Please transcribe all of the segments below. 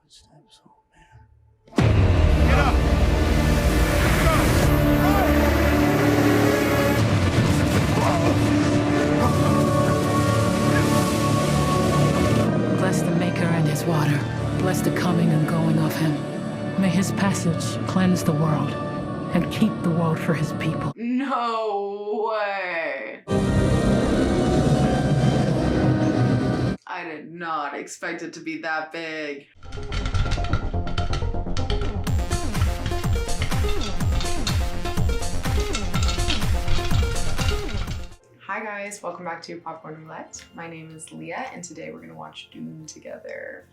Footsteps, oh man. Get up! Bless the Maker and his water. Bless the coming and going of him. May his passage cleanse the world and keep the world for his people. No way. I did not expect it to be that big. Hi guys, welcome back to Popcorn Roulette. My name is Leia and today we're gonna watch Dune together.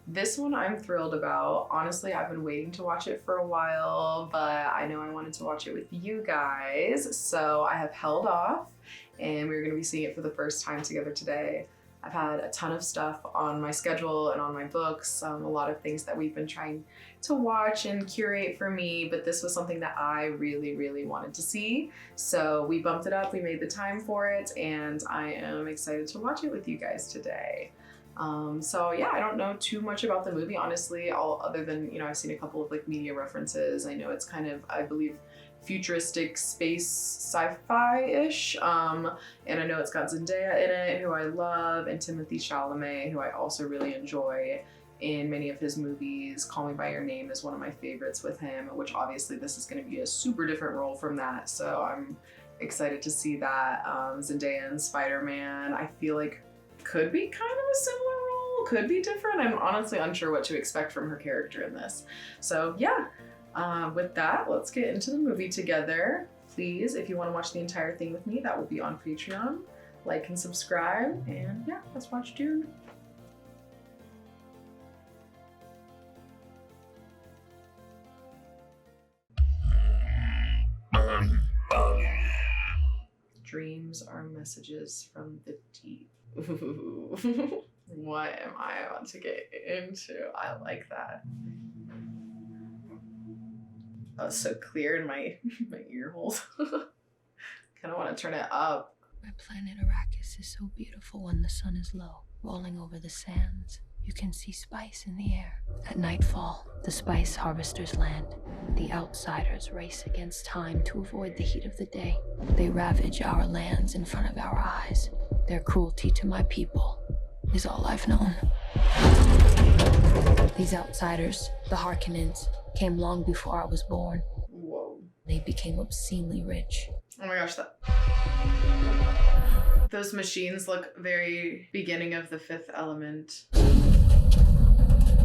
This one I'm thrilled about. Honestly, I've been waiting to watch it for a while, but I know I wanted to watch it with you guys, so I have held off and we're gonna be seeing it for the first time together today. I've had a ton of stuff on my schedule and on my books, a lot of things that we've been trying to watch and curate for me, but this was something that I really wanted to see. So we bumped it up, we made the time for it, and I am excited to watch it with you guys today. So yeah, I don't know too much about the movie, honestly, other than, you know, I've seen a couple of like media references. I know it's kind of, I believe, futuristic space sci-fi-ish, and I know it's got Zendaya in it, who I love, and Timothée Chalamet, who I also really enjoy in many of his movies. Call Me By Your Name is one of my favorites with him, which obviously this is going to be a super different role from that, so I'm excited to see that. Zendaya and Spider-Man, I feel like could be kind of a similar role, could be different. I'm honestly unsure what to expect from her character in this. So yeah, with that, let's get into the movie together. Please, if you want to watch the entire thing with me, that will be on Patreon. Like and subscribe, and yeah, let's watch Dune. Dreams are messages from the deep. Ooh. What am I about to get into? I like that. Oh, it's so clear in my ear holes. Kind of want to turn it up. My planet Arrakis is so beautiful when the sun is low, rolling over the sands. You can see Spaihts in the air. At nightfall, the Spaihts harvesters land. The outsiders race against time to avoid the heat of the day. They ravage our lands in front of our eyes. Their cruelty to my people is all I've known. These outsiders, the Harkonnens, came long before I was born. Whoa. They became obscenely rich. Oh my gosh, those machines look very beginning of The Fifth Element.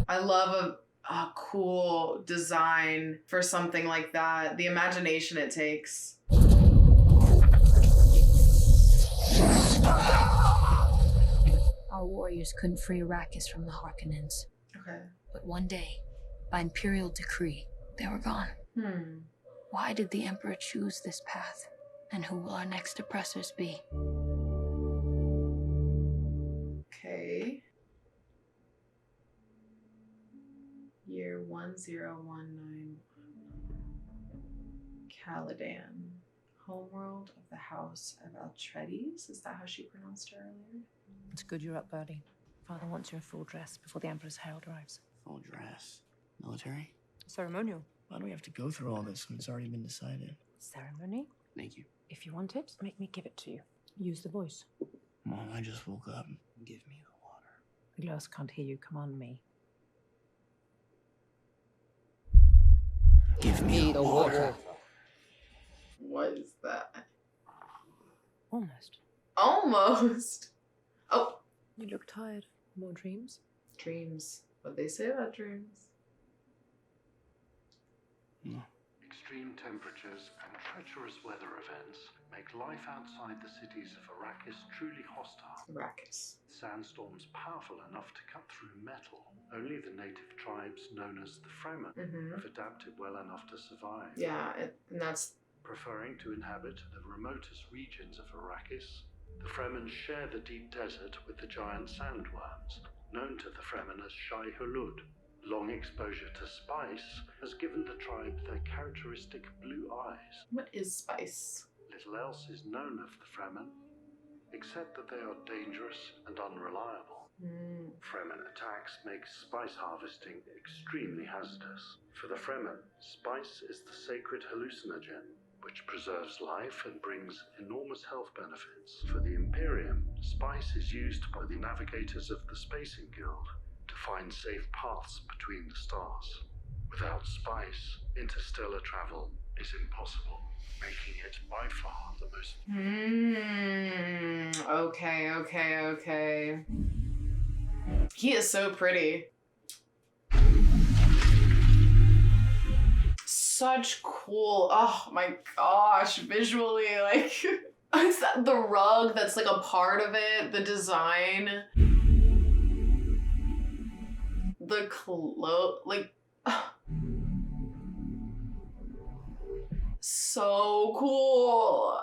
I love a cool design for something like that. The imagination it takes. Our warriors couldn't free Arrakis from the Harkonnens. Okay. But one day, by imperial decree, they were gone. Why did the Emperor choose this path? And who will our next oppressors be? Okay. Year 1019. Caladan. Homeworld of the House of Atreides? Is that how she pronounced it earlier? It's good you're up, Birdie. Father wants you in full dress before the Emperor's herald arrives. Full dress. Military? Ceremonial. Why do we have to go through all this when it's already been decided? Ceremony? Thank you. If you want it, make me give it to you. Use the voice. Mom, I just woke up. Give me the water. The glass can't hear you. Command me. Give me the water. What is that? Almost. Almost. Oh. You look tired. More dreams? Dreams. What they say about dreams? No. Extreme temperatures and treacherous weather events make life outside the cities of Arrakis truly hostile. Arrakis. Sandstorms powerful enough to cut through metal. Only the native tribes known as the Fremen have adapted well enough to survive. Yeah, and that's... Preferring to inhabit the remotest regions of Arrakis, the Fremen share the deep desert with the giant sandworms, known to the Fremen as Shai Hulud. Long exposure to spice has given the tribe their characteristic blue eyes. What is spice? Little else is known of the Fremen, except that they are dangerous and unreliable. Fremen attacks make spice harvesting extremely hazardous. For the Fremen, spice is the sacred hallucinogen, which preserves life and brings enormous health benefits. For the Imperium, spice is used by the navigators of the Spacing Guild to find safe paths between the stars. Without spice, interstellar travel is impossible, making it by far the most... Okay. He is so pretty. Such cool, oh my gosh, visually, like, it's that, the rug that's like a part of it, the design, the like, so cool.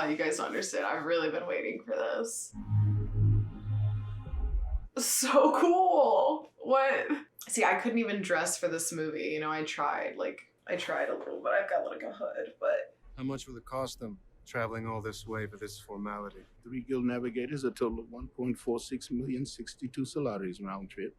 You guys don't understand. I've really been waiting for this. So cool. What? See, I couldn't even dress for this movie. You know, I tried a little, but I've got like a hood, but. How much will it cost them traveling all this way for this formality? 3 guild navigators, a total of 1.46 million, 62 salaries round trip.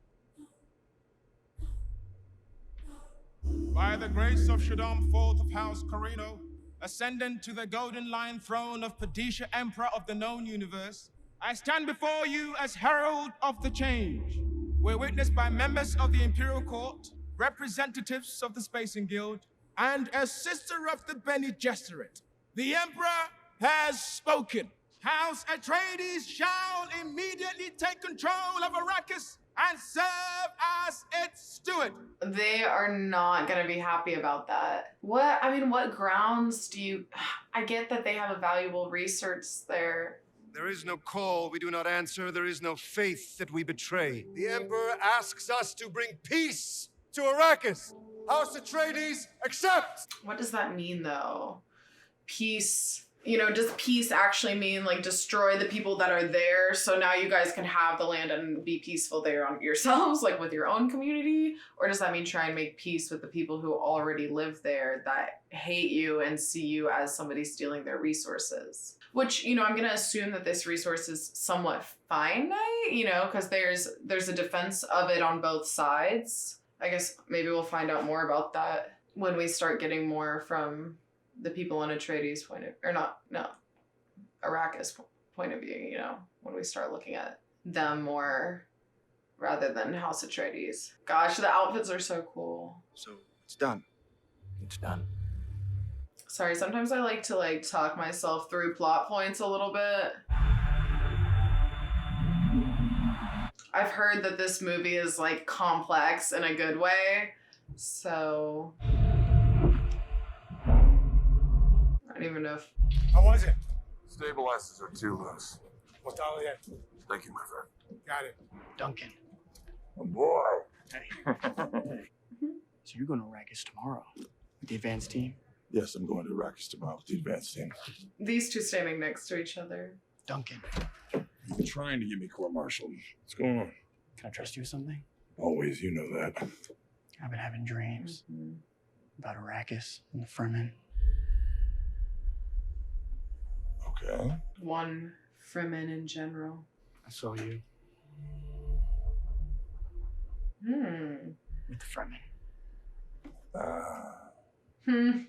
By the grace of Shaddam IV of House Corino, ascendant to the golden lion throne of Padisha, Emperor of the known universe, I stand before you as herald of the change. We're witnessed by members of the Imperial Court, representatives of the Spacing Guild, and a sister of the Bene Gesserit. The Emperor has spoken. House Atreides shall immediately take control of Arrakis and serve as its steward. They are not gonna be happy about that. What grounds do you... I get that they have a valuable research there. There is no call we do not answer. There is no faith that we betray. The Emperor asks us to bring peace to Arrakis. House Atreides, accept! What does that mean, though? Peace. You know, does peace actually mean, like, destroy the people that are there so now you guys can have the land and be peaceful there on yourselves, like with your own community? Or does that mean try and make peace with the people who already live there that hate you and see you as somebody stealing their resources? Which, you know, I'm going to assume that this resource is somewhat finite, you know, because there's a defense of it on both sides. I guess maybe we'll find out more about that when we start getting more from the people on Atreides' point of, or not, no, Arrakis' point of view, you know, when we start looking at them more rather than House Atreides. Gosh, the outfits are so cool. So it's done. It's done. Sorry, sometimes I like to talk myself through plot points a little bit. I've heard that this movie is like complex in a good way, so I don't even know if... How was it? Stabilizers are too loose. What's all of that? Thank you, my friend. Got it. Duncan. Oh, boy. Hey. So you're going to Arrakis tomorrow with the advanced team? Yes, I'm going to Arrakis tomorrow with the advanced team. These two standing next to each other. Duncan. You're trying to get me court-martialed. What's going on? Can I trust you with something? Always, you know that. I've been having dreams about Arrakis and the Fremen. Okay. One Fremen in general. I saw you with the Fremen.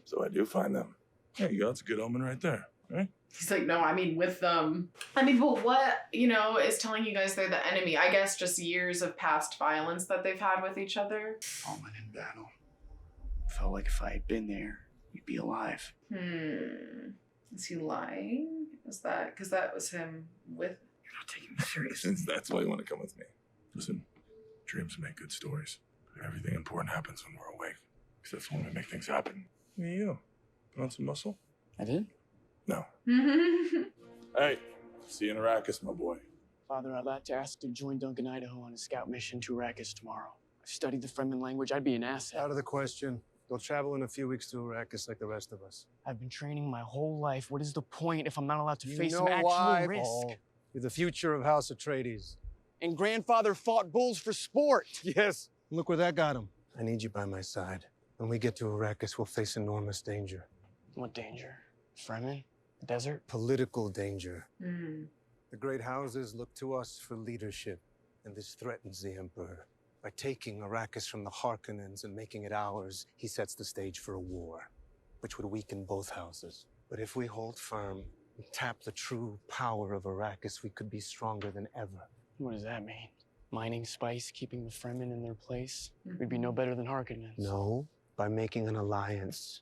So I do find them. There you go. That's a good omen right there, right? He's like, no, I mean with them. I mean, but what, you know, is telling you guys they're the enemy? I guess just years of past violence that they've had with each other. Fallen in battle. Felt like if I had been there, you'd be alive. Is he lying? Is that, because that was him with... You're not taking me seriously. That's why you want to come with me. Listen, dreams make good stories. Everything important happens when we're awake. Because that's when we make things happen. You. Put on some muscle? I did? No. Hey, see you in Arrakis, my boy. Father, I'd like to ask to join Duncan, Idaho on a scout mission to Arrakis tomorrow. I've studied the Fremen language. I'd be an asset. Out of the question. They'll travel in a few weeks to Arrakis like the rest of us. I've been training my whole life. What is the point if I'm not allowed to face You some know actual why, risk? Paul? You're the future of House Atreides. And grandfather fought bulls for sport. Yes. Look where that got him. I need you by my side. When we get to Arrakis, we'll face enormous danger. What danger? Fremen? The desert? Political danger. The great houses look to us for leadership, and this threatens the Emperor. By taking Arrakis from the Harkonnens and making it ours, he sets the stage for a war, which would weaken both houses. But if we hold firm and tap the true power of Arrakis, we could be stronger than ever. What does that mean? Mining spice, keeping the Fremen in their place? We'd be no better than Harkonnens. No, by making an alliance.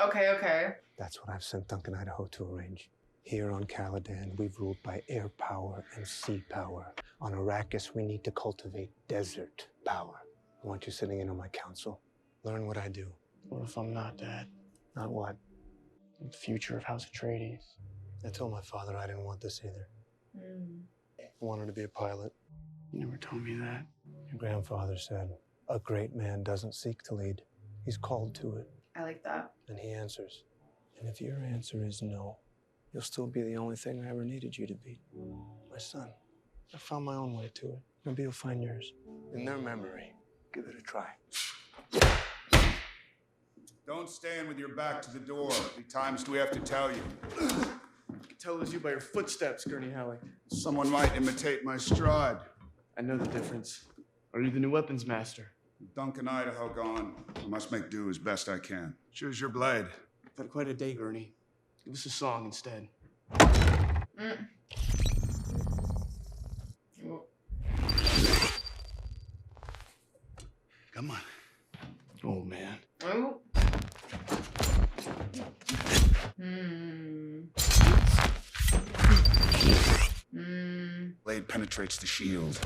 Okay. That's what I've sent Duncan Idaho to arrange. Here on Caladan, we've ruled by air power and sea power. On Arrakis, we need to cultivate desert power. I want you sitting in on my council. Learn what I do. What if I'm not, Dad? Not what? The future of House Atreides. I told my father I didn't want this either. I wanted to be a pilot. You never told me that. Your grandfather said, a great man doesn't seek to lead. He's called to it. I like that. And he answers. And if your answer is no, you'll still be the only thing I ever needed you to be. My son. I found my own way to it. Maybe you'll find yours. In their memory, give it a try. Don't stand with your back to the door. How many times do we have to tell you? I can tell it was you by your footsteps, Gurney Halleck. Someone might imitate my stride. I know the difference. Are you the new weapons master? Duncan Idaho gone. I must make do as best I can. Choose your blade. I've had quite a day, Gurney. Give us a song instead. Come on. Oh, man. Oh. Blade penetrates the shield.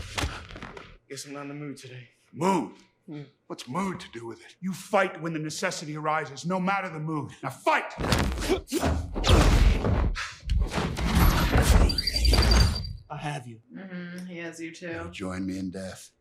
Guess I'm not in the mood today. Mood? What's mood to do with it? You fight when the necessity arises, no matter the mood. Now fight! I have you. He has you too. Join me in death.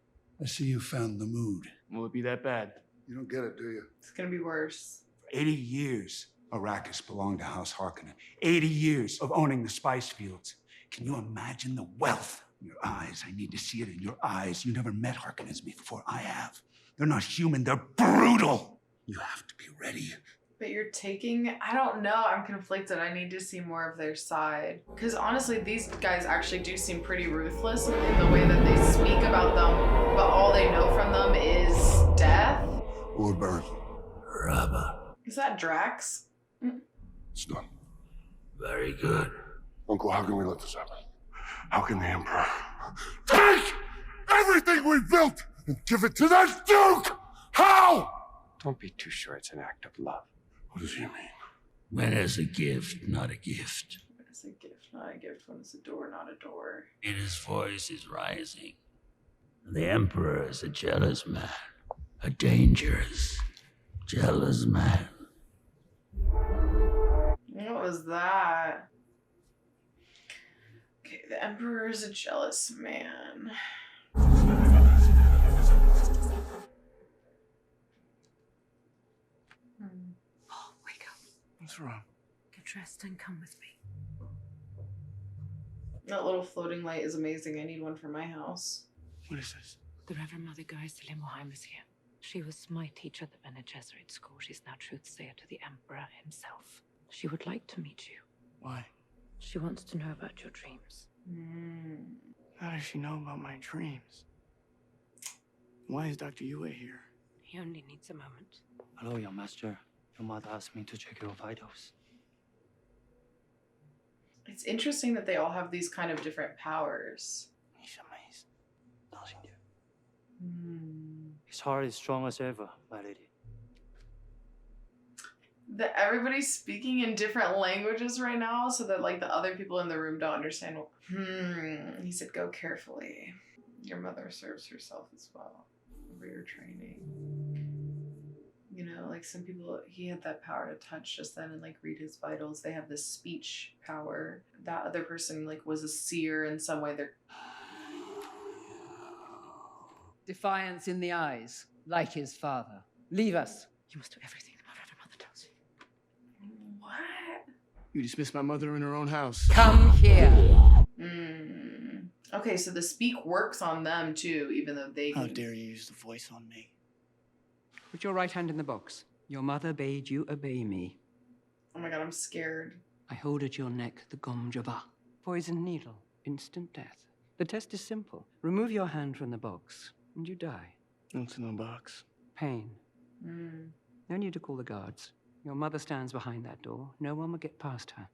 I see you found the mood. Will it be that bad? You don't get it, do you? It's gonna be worse. For 80 years, Arrakis belonged to House Harkonnen. 80 years of owning the spice fields. Can you imagine the wealth in your eyes? I need to see it in your eyes. You never met Harkonnens before. I have. They're not human. They're brutal. You have to be ready. But you're taking, I don't know, I'm conflicted. I need to see more of their side. Because honestly, these guys actually do seem pretty ruthless in the way that they speak about them, but all they know from them is death. Or burn. Rabba. Is that Drax? It's done. Very good. Uncle, how can we let this happen? How can the Emperor take everything we built and give it to that Duke? How? Don't be too sure it's an act of love. What does he mean? When it's a gift, not a gift. When it's a gift, not a gift. When it's a door, not a door. And his voice is rising. The Emperor is a jealous man. A dangerous, jealous man. What was that? Okay, the Emperor is a jealous man. Paul, wake up. What's wrong? Get dressed and come with me. That little floating light is amazing. I need one for my house. What is this? The Reverend Mother Geist Lemoheim is here. She was my teacher at the Bene Gesserit school. She's now truthsayer to the Emperor himself. She would like to meet you. Why? She wants to know about your dreams. How does she know about my dreams? Why is Dr. Yue here? He only needs a moment. Hello, young master. Your mother asked me to check your vitals. It's interesting that they all have these kind of different powers. His heart is strong as ever, my lady. Everybody's speaking in different languages right now, so that like the other people in the room don't understand. He said, "Go carefully. Your mother serves herself as well over your training." You know, like some people, he had that power to touch just then and like read his vitals. They have this speech power. That other person like was a seer in some way. They're Defiance in the eyes, like his father. Leave us. You must do everything that my Reverend Mother tells you. what? You dismissed my mother in her own house. Come here. Okay, so the speak works on them too, even though they How can... dare you use the voice on me? Put your right hand in the box. Your mother bade you obey me. Oh my god, I'm scared. I hold at your neck the Gom Jabba, poison needle. instant death. The test is simple. Remove your hand from the box, and you die. What's in the box? Pain. No need to call the guards. Your mother stands behind that door. No one will get past her.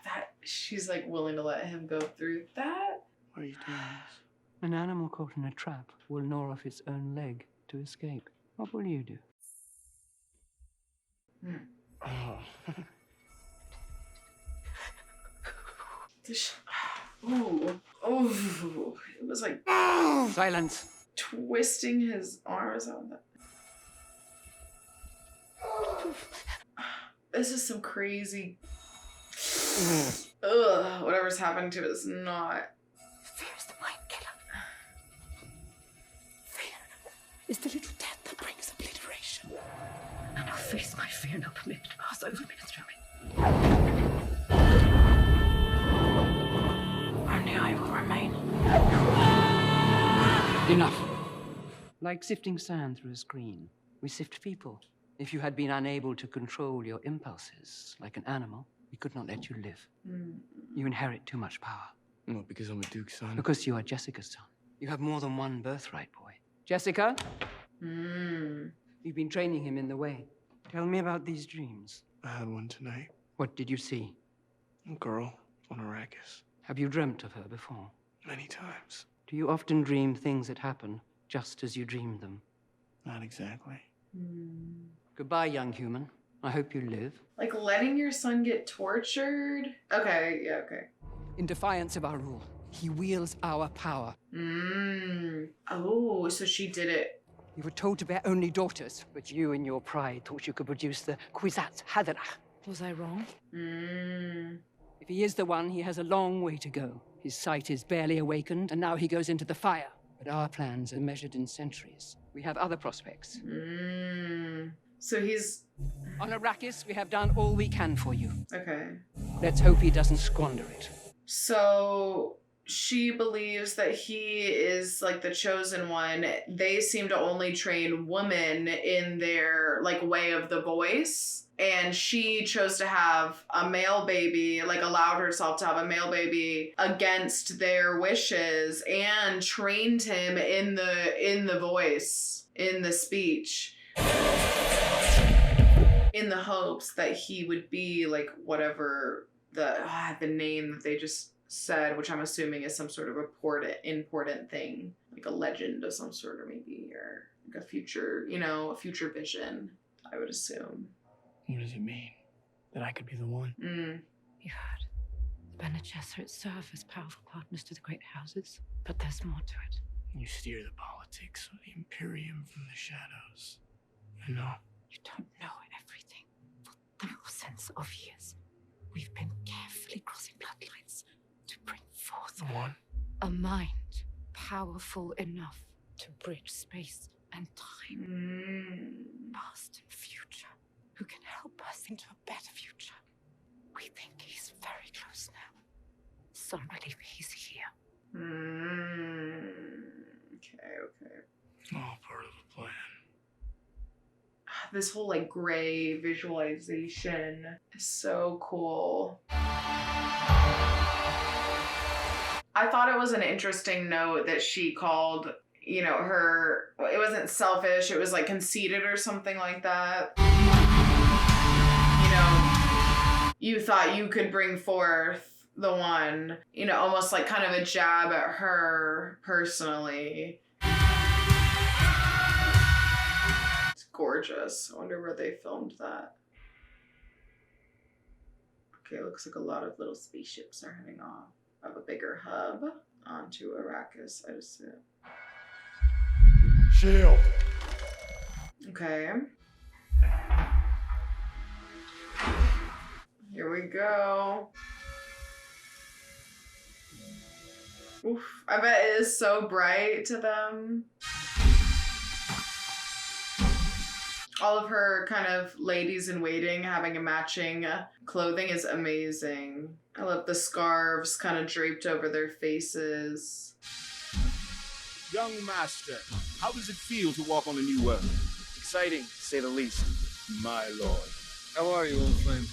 That she's like willing to let him go through that? Why are you doing this? An animal caught in a trap will gnaw off its own leg to escape. What will you do? Oh. Ooh. Oh. It was like silence. Twisting his arms out. This is some crazy. Ugh, whatever's happening to it is not. Fear is the mind killer. Fear is the little death that brings obliteration. And I'll face my fear, no permit to pass over me and through me. Only I will remain. Enough. Like sifting sand through a screen, we sift people. If you had been unable to control your impulses like an animal, we could not let you live. You inherit too much power. What, because I'm a Duke's son? Because you are Jessica's son. You have more than one birthright, boy. Jessica? You've been training him in the way. Tell me about these dreams. I had one tonight. What did you see? A girl on Arrakis. Have you dreamt of her before? Many times. Do you often dream things that happen just as you dreamed them? Not exactly. Goodbye, young human. I hope you live. Like letting your son get tortured? Okay, yeah, okay. In defiance of our rule, he wields our power. Oh, so she did it. You were told to bear only daughters, but you in your pride thought you could produce the Kwisatz Haderach. Was I wrong? If he is the one, he has a long way to go. His sight is barely awakened, and now he goes into the fire. But our plans are measured in centuries. We have other prospects. So he's... On Arrakis, we have done all we can for you. Okay. Let's hope he doesn't squander it. So she believes that he is like the chosen one. They seem to only train women in their like way of the voice. And she chose to have a male baby, like allowed herself to have a male baby against their wishes and trained him in the voice, in the speech, in the hopes that he would be like whatever the name that they just said, which I'm assuming is some sort of important thing, like a legend of some sort, or maybe, or like a future, a future vision, I would assume. What does it mean? That I could be the one? You heard. The Bene Gesserit serve as powerful partners to the great houses, but there's more to it. You steer the politics of the Imperium from the shadows. I know. You don't know everything. For thousands of years, we've been carefully crossing bloodlines to bring forth a mind powerful enough to bridge space and time, past and future, who can help us into a better future. We think he's very close now. Some believe he's here. Okay. All part of the plan. This whole like gray visualization is so cool. I thought it was an interesting note that she called, her, it wasn't selfish, it was like conceited or something like that. You thought you could bring forth the one, almost like kind of a jab at her personally. It's gorgeous. I wonder where they filmed that. Okay, looks like a lot of little spaceships are heading off of a bigger hub onto Arrakis, I'd assume. Shield. Okay. Here we go. Oof, I bet it is so bright to them. All of her kind of ladies in waiting having a matching clothing is amazing. I love the scarves kind of draped over their faces. Young master, how does it feel to walk on a new world? Exciting, to say the least. My lord. How are you, old friend?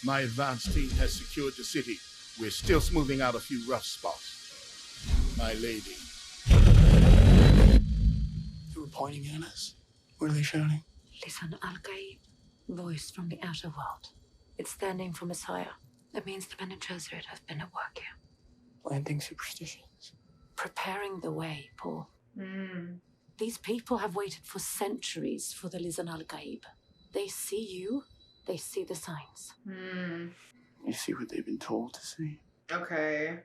My advance team has secured the city. We're still smoothing out a few rough spots. My lady. They were pointing at us. What are they shouting? Listen, Al-Gaib, voice from the outer world. It's their name for Messiah. That means the Bene Gesserit have been at work here. Planting superstitions. Preparing the way, Paul. These people have waited for centuries for the Lisan Al-Gaib. They see you, they see the signs. You see what they've been told to see. Okay.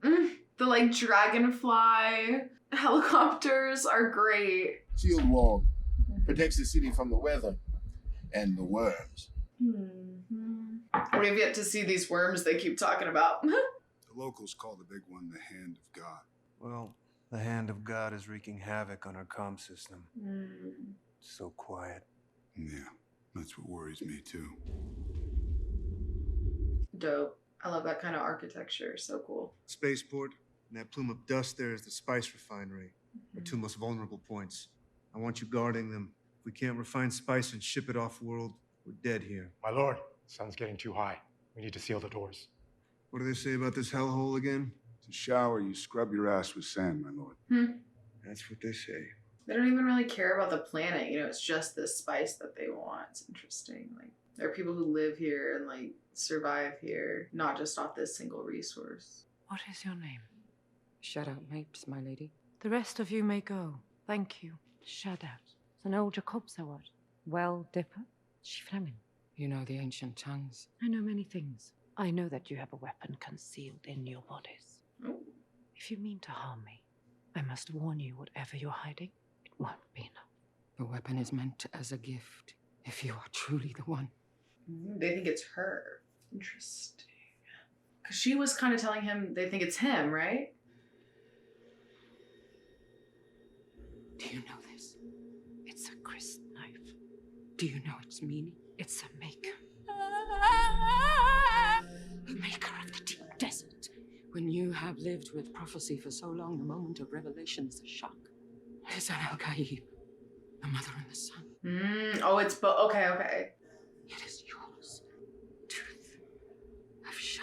The like dragonfly helicopters are great. Shield wall protects the city from the weather and the worms. We've yet to see these worms they keep talking about. The locals call the big one the Hand of God. Well, the Hand of God is wreaking havoc on our comm system. It's so quiet. Yeah, that's what worries me too. Dope. I love that kind of architecture. So cool. Spaceport, and that plume of dust there is the spice refinery. Our two most vulnerable points. I want you guarding them. If we can't refine spice and ship it off-world, we're dead here. My lord, the sun's getting too high. We need to seal the doors. What do they say about this hellhole again? To shower, you scrub your ass with sand, my lord. That's what they say. They don't even really care about the planet. You know, it's just this spice that they want. It's interesting. Like, there are people who live here and like survive here, not just off this single resource. What is your name? Shadow, mate, my lady. The rest of you may go. Thank you. Shadow. An old Jacob's what? Well, Dipper? She Fleming. You know the ancient tongues. I know many things. I know that you have a weapon concealed in your bodies. If you mean to harm me, I must warn you, whatever you're hiding, it won't be enough. The weapon is meant as a gift, if you are truly the one. They think it's her. Interesting. Because she was kind of telling him they think it's him, right? Do you know this? It's a crisp knife. Do you know its meaning? It's a maker. A maker of the deep desert. When you have lived with prophecy for so long, the moment of revelation is a shock. Lisan Al-Gaib, the mother and the son. Oh, it's okay. It is yours. Truth of Shai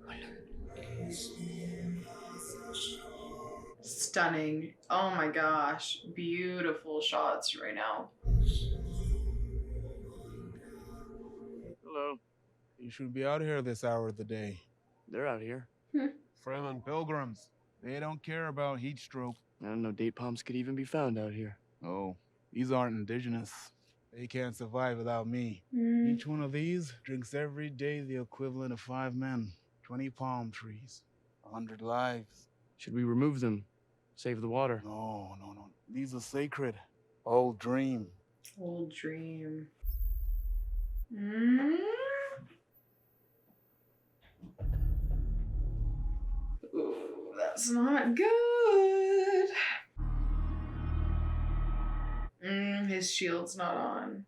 Hulud. Stunning. Oh my gosh. Beautiful shots right now. Hello. You should be out here this hour of the day. They're out here. Fremen pilgrims. They don't care about heat stroke. I don't know date palms could even be found out here. Oh, these aren't indigenous. They can't survive without me. Each one of these drinks every day the equivalent of 5 men, 20 palm trees, 100 lives. Should we remove them? Save the water? No. These are sacred. Old dream. Old dream. Ooh, that's not good. His shield's not on.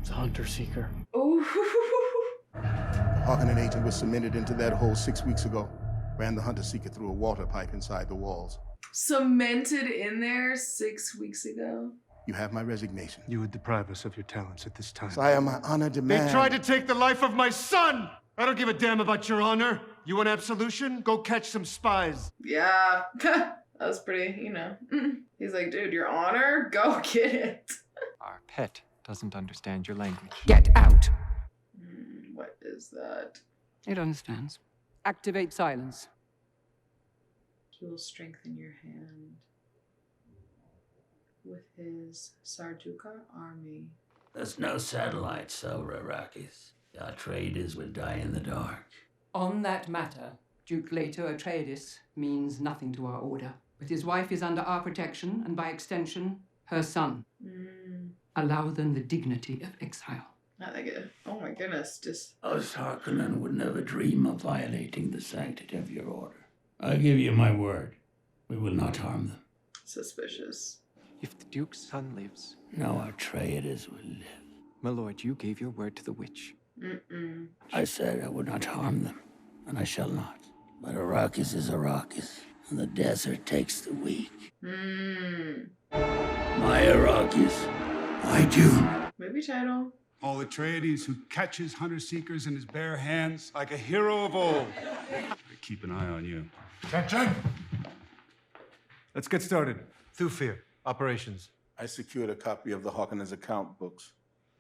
It's a hunter seeker. Ooh. Harkonnen agent was cemented into that hole 6 weeks ago. Ran the hunter seeker through a water pipe inside the walls. Cemented in there 6 weeks ago. You have my resignation. You would deprive us of your talents at this time. Sire, my honor demands. They tried to take the life of my son! I don't give a damn about your honor. You want absolution? Go catch some spies. Yeah. That was pretty, you know. He's like, dude, your honor? Go get it. Our pet doesn't understand your language. Get out! What is that? It understands. Activate silence. He will strengthen your hand with his Sarduka army. There's no satellites over Arrakis. The Atreides would die in the dark. On that matter, Duke Leto Atreides means nothing to our order. But his wife is under our protection, and by extension, her son. Allow them the dignity of exile. Not that good. Oh my goodness, just... Us Harkonnen would never dream of violating the sanctity of your order. I give you my word. We will not harm them. Suspicious. If the Duke's son lives... No Atreides will live. My lord, you gave your word to the witch. I said I would not harm them, and I shall not. But Arrakis is Arrakis, and the desert takes the weak. Hmm. My Arrakis, my Dune. Movie title. Paul Atreides, who catches hunter-seekers in his bare hands like a hero of old. I keep an eye on you. Attention! Let's get started. Thufir, operations. I secured a copy of the Harkonnens' account books.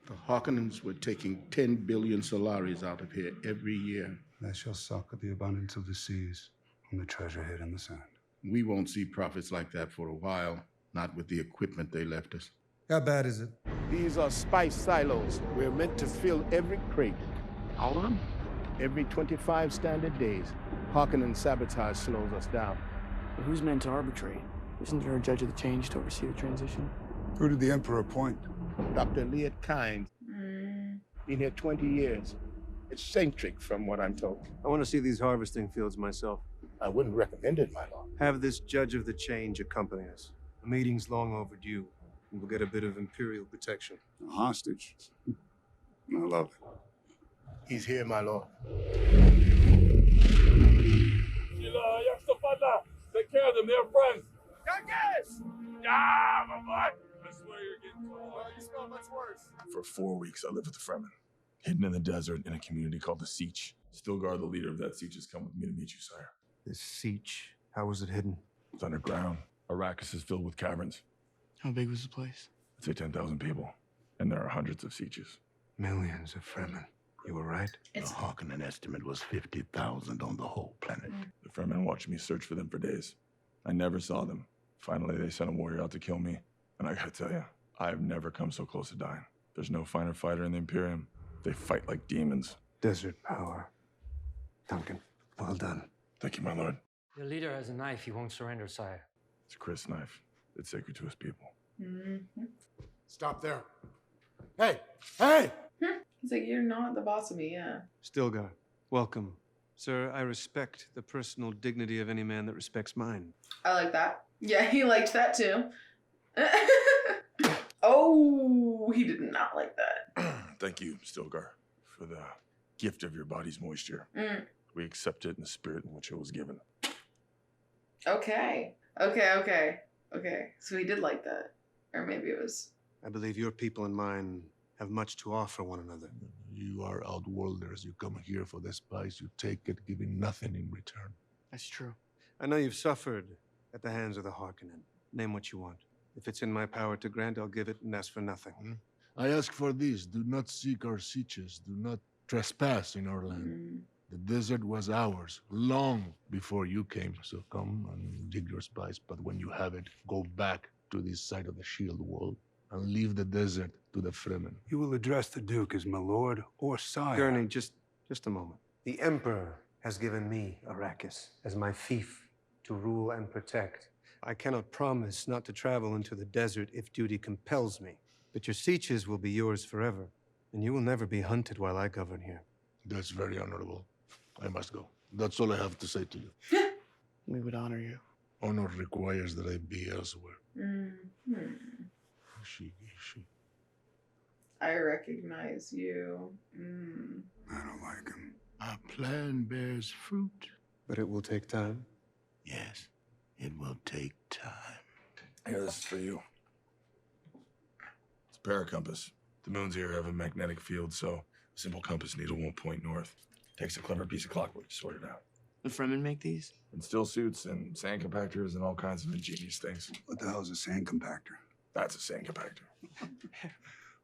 The Harkonnens were taking 10 billion Solaris out of here every year. They shall suck at the abundance of the seas from the treasure hid in the sand. We won't see profits like that for a while, not with the equipment they left us. How bad is it? These are spice silos. We're meant to fill every crate. All of them? Every 25 standard days. Harkonnen sabotage slows us down. But who's meant to arbitrate? Isn't there a judge of the change to oversee the transition? Who did the Emperor appoint? Dr. Leia Kynes. Been here 20 years. Eccentric, from what I'm told. I want to see these harvesting fields myself. I wouldn't recommend it, my lord. Have this judge of the change accompany us. The meeting's long overdue, and we'll get a bit of Imperial protection. A hostage. I love it. He's here, my lord. Take care of them, they're friends. Yeah, my boy. I swear you're getting tall. You smell much worse. For 4 weeks, I lived with the Fremen, hidden in the desert in a community called the Siege. Stilgar, the leader of that siege, has come with me to meet you, sire. This siege, how was it hidden? It's underground. Arrakis is filled with caverns. How big was the place? I'd say 10,000 people, and there are hundreds of sieges. Millions of Fremen. You were right. The Harkonnen estimate was 50,000 on the whole planet. The Fremen watched me search for them for days. I never saw them. Finally, they sent a warrior out to kill me. And I gotta tell you, I've never come so close to dying. There's no finer fighter in the Imperium. They fight like demons. Desert power. Duncan, well done. Thank you, my lord. Your leader has a knife he won't surrender, sire. It's a Chris knife. It's sacred to his people. Stop there. Hey! Hey! He's like, you're not the boss of me, yeah. Stilgar, welcome. Sir, I respect the personal dignity of any man that respects mine. I like that. Yeah, he liked that too. Oh, he did not like that. Thank you, Stilgar, for the gift of your body's moisture. We accept it in the spirit in which it was given. Okay. So he did like that. Or maybe it was... I believe your people and mine have much to offer one another. You are outworlders. You come here for the spice. You take it, giving nothing in return. That's true. I know you've suffered at the hands of the Harkonnen. Name what you want. If it's in my power to grant, I'll give it and ask for nothing. I ask for this. Do not seek our sieges. Do not trespass in our land. The desert was ours long before you came. So come and dig your spice. But when you have it, go back to this side of the shield wall and leave the desert to the Fremen. You will address the Duke as my lord or sire. Gurney, just a moment. The Emperor has given me Arrakis as my fief to rule and protect. I cannot promise not to travel into the desert if duty compels me. But your sieges will be yours forever, and you will never be hunted while I govern here. That's very honorable. I must go. That's all I have to say to you. We would honor you. Honor requires that I be elsewhere. I recognize you. I don't like him. Our plan bears fruit. But it will take time. Yes, it will take time. Here, this is for you. It's a paracompass. The moons here have a magnetic field, so a simple compass needle won't point north. Takes a clever piece of clockwork to sort it out. The Fremen make these? And still suits and sand compactors and all kinds of ingenious things. What the hell is a sand compactor? That's a sand compactor.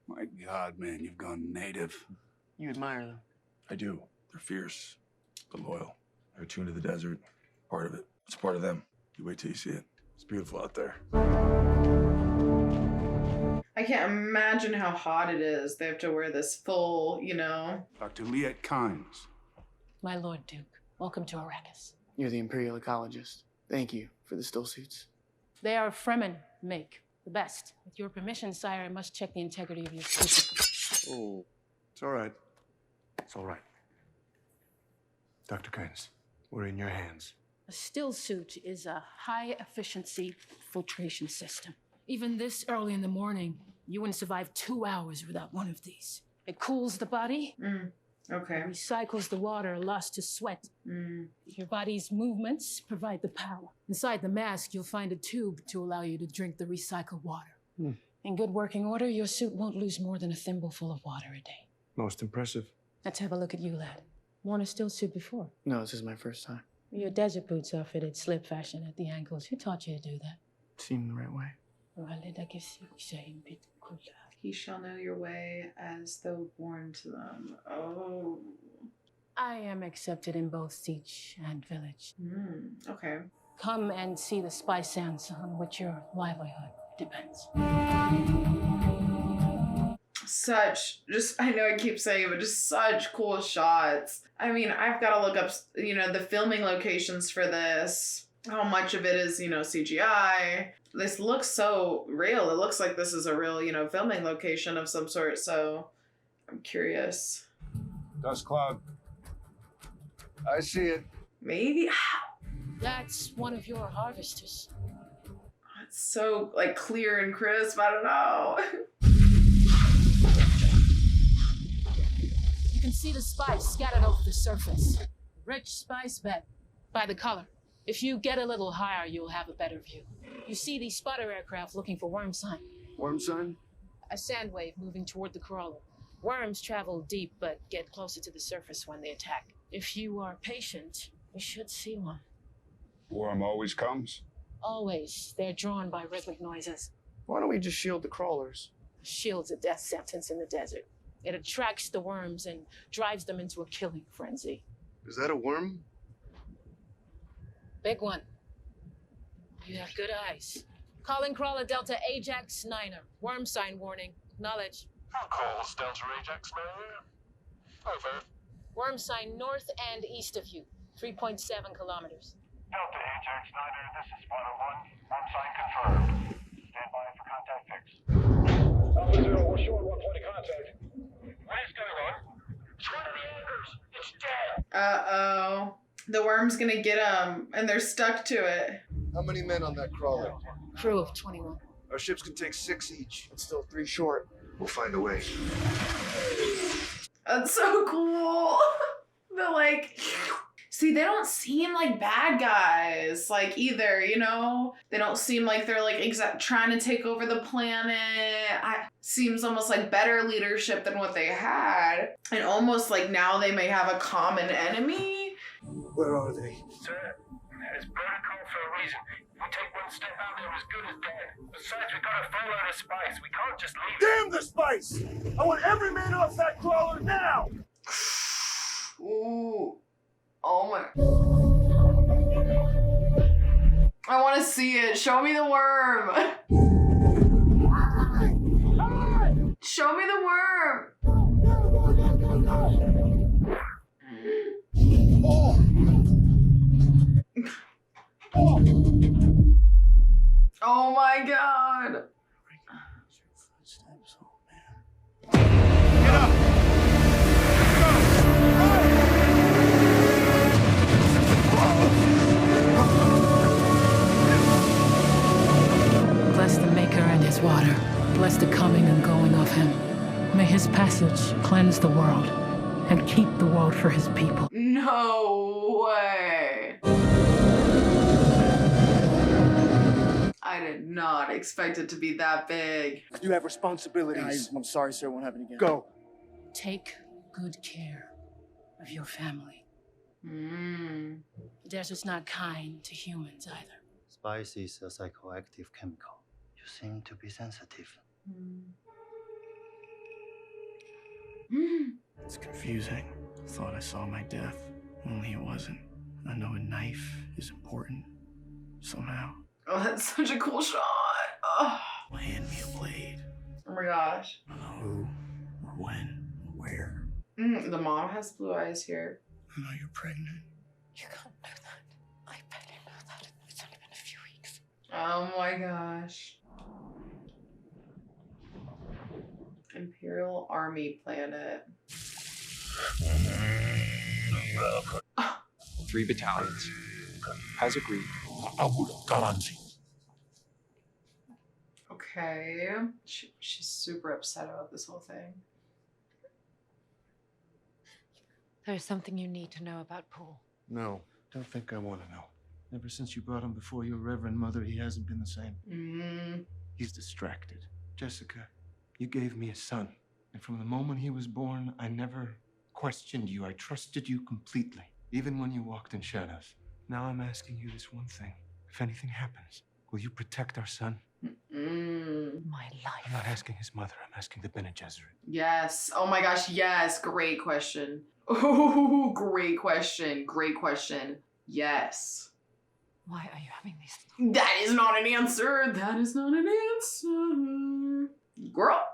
My God, man, you've gone native. You admire them? I do. They're fierce, but loyal. They're attuned to the desert. Part of it. It's part of them. You wait till you see it. It's beautiful out there. I can't imagine how hot it is. They have to wear this full, Dr. Leia Kynes. My Lord Duke, welcome to Arrakis. You're the Imperial ecologist. Thank you for the still suits. They are Fremen make, the best. With your permission, sire, I must check the integrity of your suit. Oh, it's all right. It's all right. Dr. Kynes, we're in your hands. A still suit is a high-efficiency filtration system. Even this early in the morning, you wouldn't survive 2 hours without one of these. It cools the body, Okay. It recycles the water lost to sweat. Your body's movements provide the power. Inside the mask, you'll find a tube to allow you to drink the recycled water. In good working order, your suit won't lose more than a thimbleful of water a day. Most impressive. Let's have a look at you, lad. Worn a still suit before? No, this is my first time. Your desert boots are fitted slip fashion at the ankles. Who taught you to do that? Seemed the right way. He shall know your way as though born to them. Oh. I am accepted in both siege and village. Okay. Come and see the spice sands on which your livelihood depends. I know I keep saying it, but just such cool shots. I mean, I've got to look up, the filming locations for this. How much of it is, CGI. This looks so real. It looks like this is a real, filming location of some sort. So I'm curious. Dust cloud. I see it. Maybe. That's one of your harvesters. It's so clear and crisp. I don't know. You can see the spice scattered over the surface. Rich spice bed by the color. If you get a little higher, you'll have a better view. You see these spotter aircraft looking for worm sign. Worm sign? A sand wave moving toward the crawler. Worms travel deep, but get closer to the surface when they attack. If you are patient, you should see one. Worm always comes. Always. They're drawn by rhythmic noises. Why don't we just shield the crawlers? Shield's a death sentence in the desert. It attracts the worms and drives them into a killing frenzy. Is that a worm? Big one. You have good eyes. Calling crawler Delta Ajax Niner. Worm sign warning. Acknowledge. Calls Delta Ajax Niner. Over. Worm sign north and east of you. 3.7 kilometers. Delta Ajax Niner, this is 101. Worm sign confirmed. Stand by for contact fix. Alpha Zero, we're short one point of contact. What is going on? It's one of the anchors. It's dead. Uh-oh. The worm's gonna get them, and they're stuck to it. How many men on that crawler? Crew of 21. Our ships can take 6 each. It's still 3 short. We'll find a way. That's so cool. They're see, they don't seem like bad guys, either, They don't seem like they're trying to take over the planet. Seems almost like better leadership than what they had. And almost like now they may have a common enemy. Where are they? Sir, it's protocol for a reason. If we take one step out, they're as good as dead. Besides, we gotta follow the spice. We can't just leave it. Damn the spice! I want every man off that crawler now! Ooh. Oh my. I want to see it. Show me the worm. Show me the worm. Oh my god. Bless the Maker and his water. Bless the coming and going of him. May his passage cleanse the world and keep the world for his people. No way. I did not expect it to be that big. You have responsibilities. I'm sorry, sir. It won't happen again. Go. Take good care of your family. The desert's not kind to humans either. Spice is a psychoactive chemical. You seem to be sensitive. It's confusing. I thought I saw my death, only it wasn't. I know a knife is important, somehow. Oh, that's such a cool shot. Oh, Hand me a blade. oh my gosh. I don't know who, or when, or where. The mom has blue eyes here. I know you're pregnant. You can't know that. I barely know that. It's only been a few weeks. Oh my gosh. Imperial Army planet. 3 battalions. As agreed. Okay. She's super upset about this whole thing. There's something you need to know about Paul. No, don't think I want to know. Ever since you brought him before your Reverend Mother, he hasn't been the same. He's distracted. Jessica, you gave me a son. And from the moment he was born, I never questioned you. I trusted you completely, even when you walked in shadows. Now I'm asking you this one thing. If anything happens, will you protect our son? My life. I'm not asking his mother. I'm asking the Bene Gesserit. Yes. Oh my gosh, yes. Great question. Oh, great question. Great question. Yes. Why are you having these thoughts? That is not an answer. That is not an answer. Girl.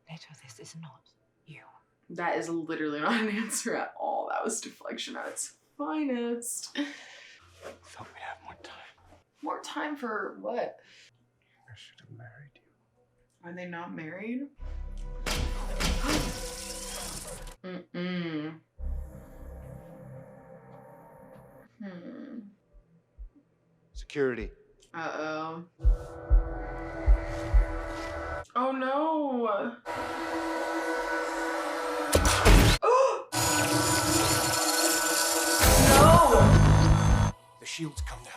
Later, this is not you. That is literally not an answer at all. That was deflection at its finest. Thought we'd have more time. More time for what? I should have married you. Are they not married? Security. Uh-oh. Oh no! No! The shields come down.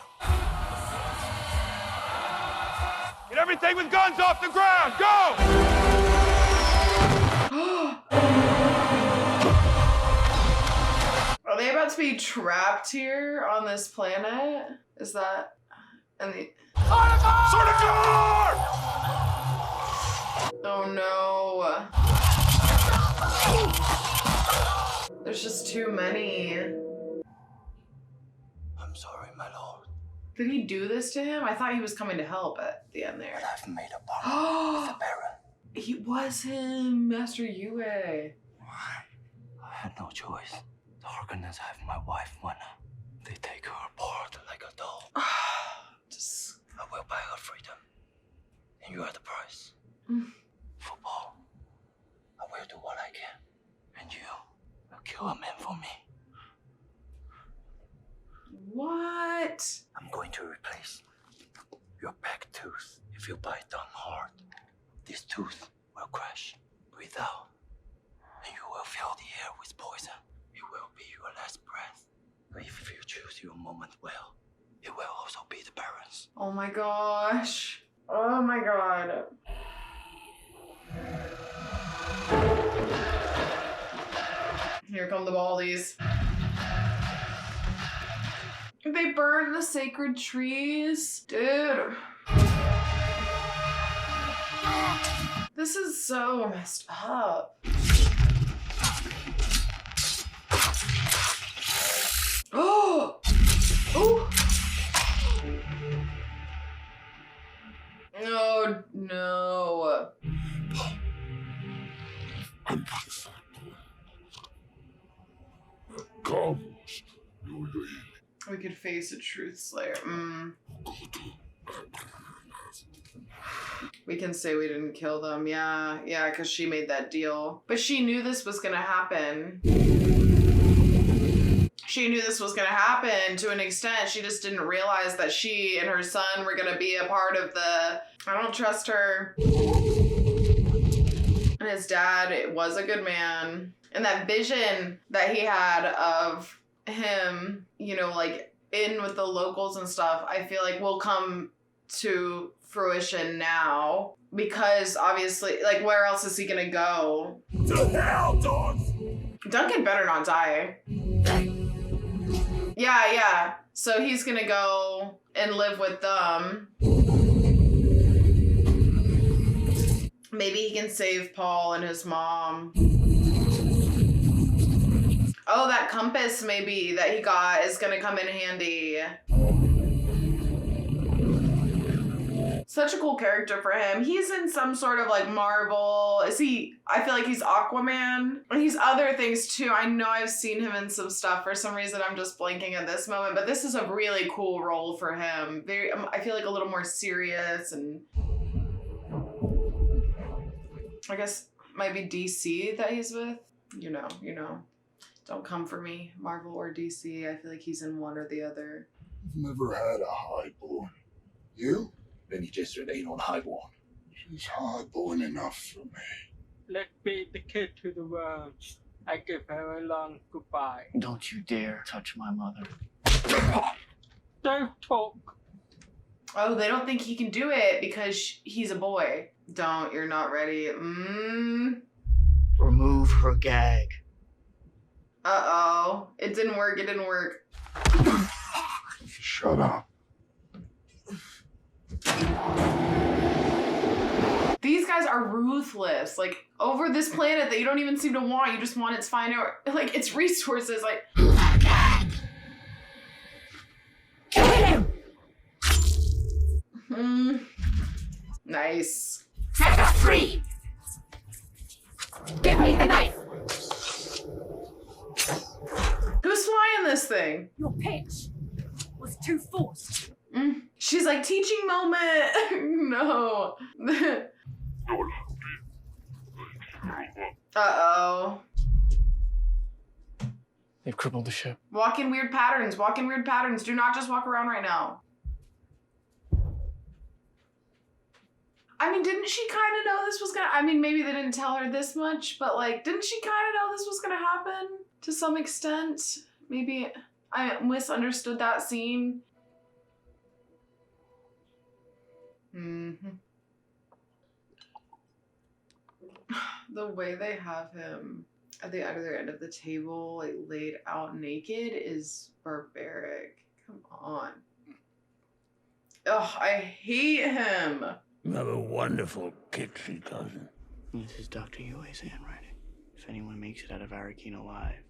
Get everything with guns off the ground! Go! Are they about to be trapped here on this planet? Is that... and the... Oh no. There's just too many. I'm sorry, my lord. Did he do this to him? I thought he was coming to help at the end there. But I've made a bargain with the Baron. He was him, Master Yue. I had no choice. The Harkonnens have my wife, Mana. They take her apart like a doll. I will buy her freedom. And you are the price. For Paul, I will do what I can. And you will kill a man for me. What? I'm going to replace your back tooth. If you bite down hard, this tooth will crash. Breathe out. And you will fill the air with poison. It will be your last breath. But if you choose your moment well, it will also be the Baron's. Oh my gosh. Oh my god. Here come the baldies. They burned the sacred trees? Dude. This is so messed up. Oh! Oh! No, no. We could face a truth slayer. We can say we didn't kill them. Yeah, because she made that deal. But she knew this was gonna happen. She knew this was gonna happen to an extent. She just didn't realize that she and her son were gonna be a part of the... I don't trust her. And his dad was a good man. And that vision that he had of him, you know, like in with the locals and stuff, I feel like will come to fruition now. Because obviously, like, where else is he gonna go? To hell, dogs! Duncan better not die. Yeah. So he's gonna go and live with them. Maybe he can save Paul and his mom. Oh, that compass maybe that he got is gonna come in handy. Such a cool character for him. He's in some sort of like Marvel. Is he? I feel like he's Aquaman. And he's other things too. I know I've seen him in some stuff. For some reason, I'm just blanking at this moment. But this is a really cool role for him. Very, I feel like a little more serious and I guess might be DC that he's with. You know. Don't come for me, Marvel or DC. I feel like he's in one or the other. I've never had a highborn. You? Bene Gesserit ain't on highborn. She's highborn enough for me. Let me the kid to the world. I give her a long goodbye. Don't you dare touch my mother. Don't talk. Oh, they don't think he can do it because he's a boy. Don't, you're not ready. Remove her gag. Uh-oh. It didn't work, it didn't work. Shut up. These guys are ruthless. Like, over this planet that you don't even seem to want, you just want its like, its resources, like... Kill him! Nice. Set her free! Give me the knife! Who's flying this thing? Your pitch was too forced. She's like, teaching moment. No. Uh-oh. They've crippled the ship. Walk in weird patterns. Walk in weird patterns. Do not just walk around right now. I mean, didn't she kind of know this was gonna... I mean, maybe they didn't tell her this much, but like, didn't she kind of know this was gonna happen to some extent? Maybe I misunderstood that scene. The way they have him at the other end of the table, like laid out naked, is barbaric. Come on. Ugh, I hate him. You have a wonderful kitchen, cousin. This is Dr. Yue's handwriting. If anyone makes it out of Arrakis alive,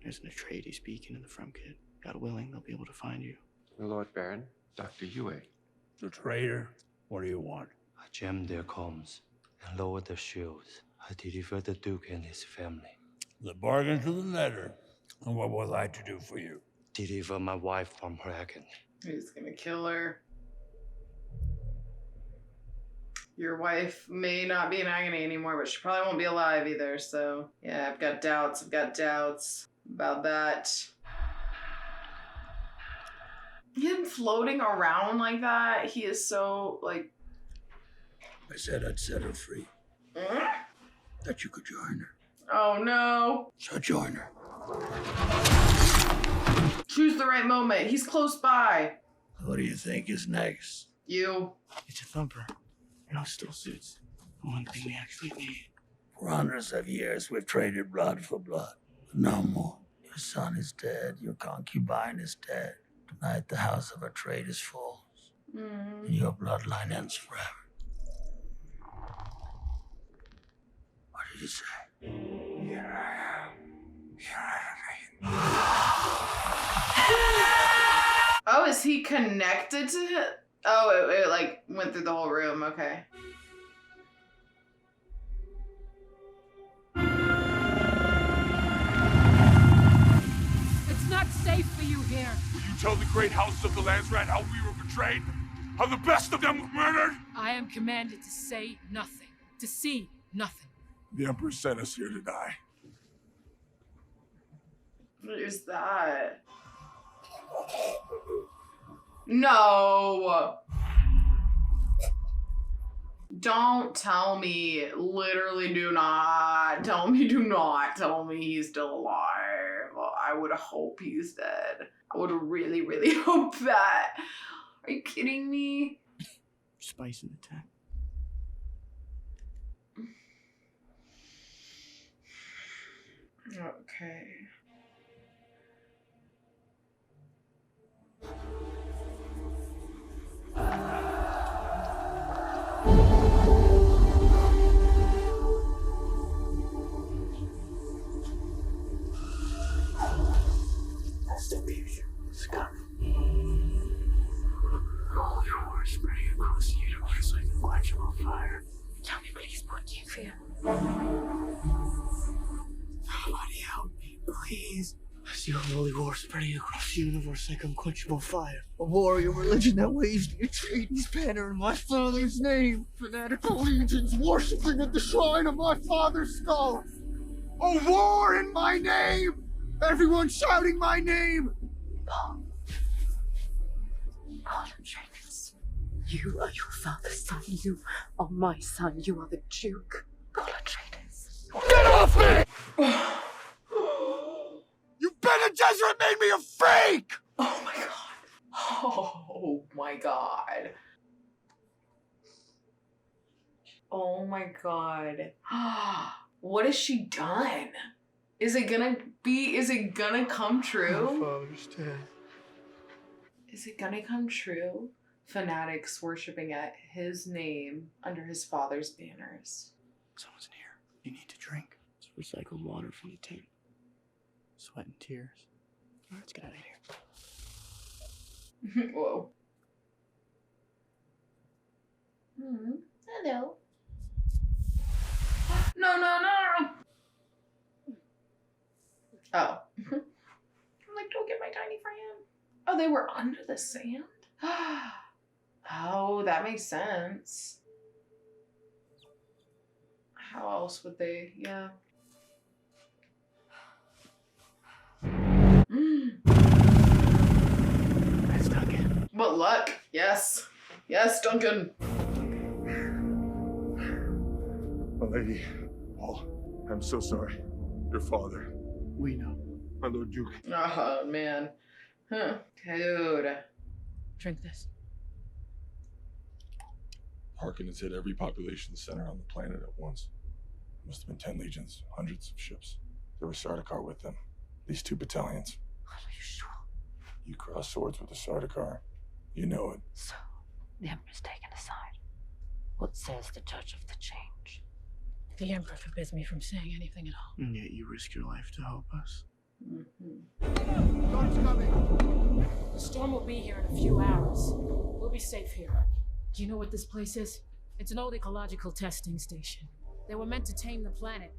there's an Atreides speaking in the front kit. God willing, they'll be able to find you. Lord Baron, Dr. Yue. The traitor, what do you want? I jammed their comms and lowered their shields. I delivered the Duke and his family. The bargain to the letter. And what was I to do for you? Deliver my wife from her agony. He's gonna kill her. Your wife may not be in agony anymore, but she probably won't be alive either, so... Yeah, I've got doubts about that. Him floating around like that, he is so, like... I said I'd set her free. That you could join her. Oh no. So join her. Choose the right moment. He's close by. What do you think is next? You. It's a thumper. No still suits. The one thing we actually need. For hundreds of years, we've traded blood for blood. But no more. Your son is dead. Your concubine is dead. Tonight, the house of Atreides falls. And your bloodline ends forever. What did you say? Here I am. Oh, is he connected to it? Oh, it like went through the whole room. Okay. It's not safe for you here. Will you tell the great house of the Landsrat how we were betrayed? How the best of them were murdered? I am commanded to say nothing, to see nothing. The Emperor sent us here to die. What is that? No. Don't tell me. Literally do not tell me he's still alive. Well, I would hope he's dead. I would really, really hope that. Are you kidding me? Spice in the tent. Okay. Distribution is coming. All your war spreading across the universe like unquenchable fire. Tell me, please, what do you fear? Somebody help me, please. I see a holy war spreading across the universe like unquenchable fire. A warrior religion that waves the Atreides banner in my father's name. Fanatical legions worshipping at the shrine of my father's skull. A war in my name! Everyone shouting my name! Paul Atreides. You are your father's son. You are my son. You are the Duke. Paul Atreides. Get off me! my god. Oh my god. What has she done? Is it gonna come true? My father's dead. Is it gonna come true? Fanatics worshipping at his name under his father's banners. Someone's in here. You need to drink. It's recycled water from the tank. Sweat and tears. All right, let's get out of here. Whoa. Hello. No. Oh. I'm like, don't get my tiny friend. Oh, they were under the sand? Oh, that makes sense. How else would they? Yeah. That's Duncan. What luck. Yes. Yes, Duncan. My lady, Paul, I'm so sorry. Your father. We know. My Lord Duke. Oh, man. Huh. Dude. Drink this. Harkonnen has hit every population center on the planet at once. There must have been 10 legions, hundreds of ships. There was Sardaukar with them. These 2 battalions. Are you sure? You cross swords with the Sardaukar. You know it. So, the Emperor's taken aside. What says the Judge of the Change? The Emperor forbids me from saying anything at all. And yet you risk your life to help us. Storm's coming. The storm will be here in a few hours. We'll be safe here. Do you know what this place is? It's an old ecological testing station. They were meant to tame the planet,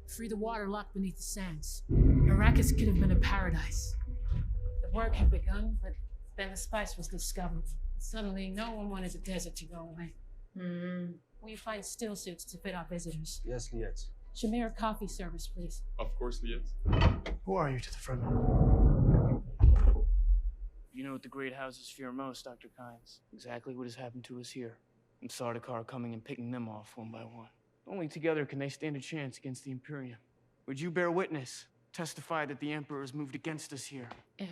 free the water locked beneath the sands. Arrakis could have been a paradise. The work had begun, but then the Spaihts was discovered. Suddenly, no one wanted the desert to go away. Will you find still suits to fit our visitors? Yes, Liet. Shamir, coffee service, please. Of course, Liet. Who are you to the front? You know what the great houses fear most, Dr. Kynes. Exactly what has happened to us here. And Sardaukar coming and picking them off one by one. Only together can they stand a chance against the Imperium. Would you bear witness? Testify that the Emperor has moved against us here. If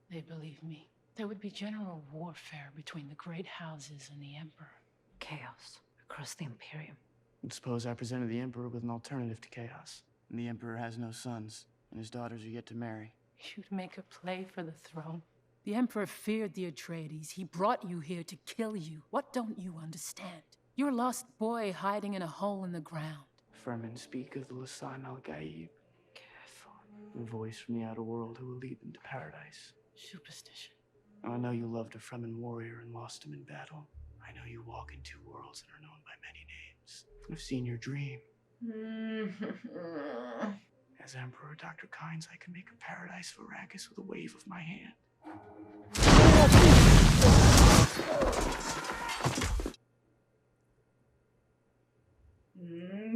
they believe me, there would be general warfare between the great houses and the Emperor. Chaos across the Imperium. And suppose I presented the Emperor with an alternative to chaos. And the Emperor has no sons, and his daughters are yet to marry. You'd make a play for the throne. The Emperor feared the Atreides. He brought you here to kill you. What don't you understand? You're a lost boy hiding in a hole in the ground. Fremen speak of the Lisan al-Gaib. Careful. The voice from the outer world who will lead them to paradise. Superstition. I know you loved a Fremen warrior and lost him in battle. I know you walk in 2 worlds and are known by many names. I've seen your dream. As Emperor Dr. Kynes, I can make a paradise of Arrakis with a wave of my hand.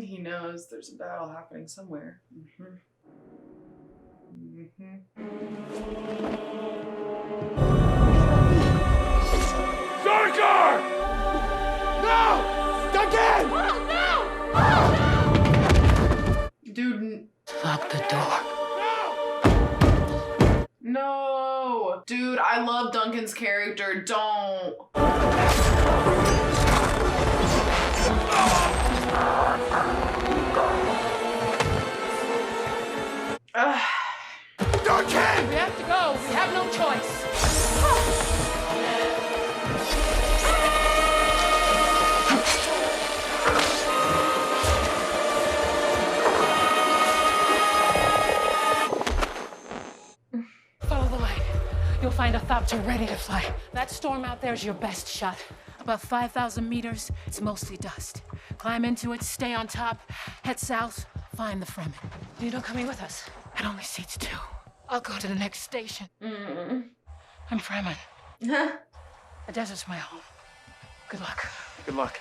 He knows there's a battle happening somewhere. Sardaukar! No! Duncan! Oh, no! Dude. Lock the door. No! Dude, I love Duncan's character. Don't. Duncan! We have to go. We have no choice. Follow the light. You'll find a Thopter ready to fly. That storm out there is your best shot. About 5,000 meters, it's mostly dust. Climb into it, stay on top, head south, find the Fremen. You're not coming with us. It only seats 2. I'll go to the next station. I'm Fremen. The desert's my home. Good luck. Good luck.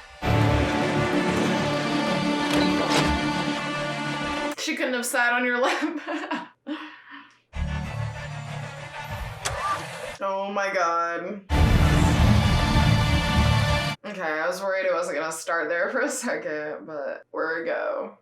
She couldn't have sat on your lap. Oh my god. Okay, I was worried it wasn't gonna start there for a second, but where we go.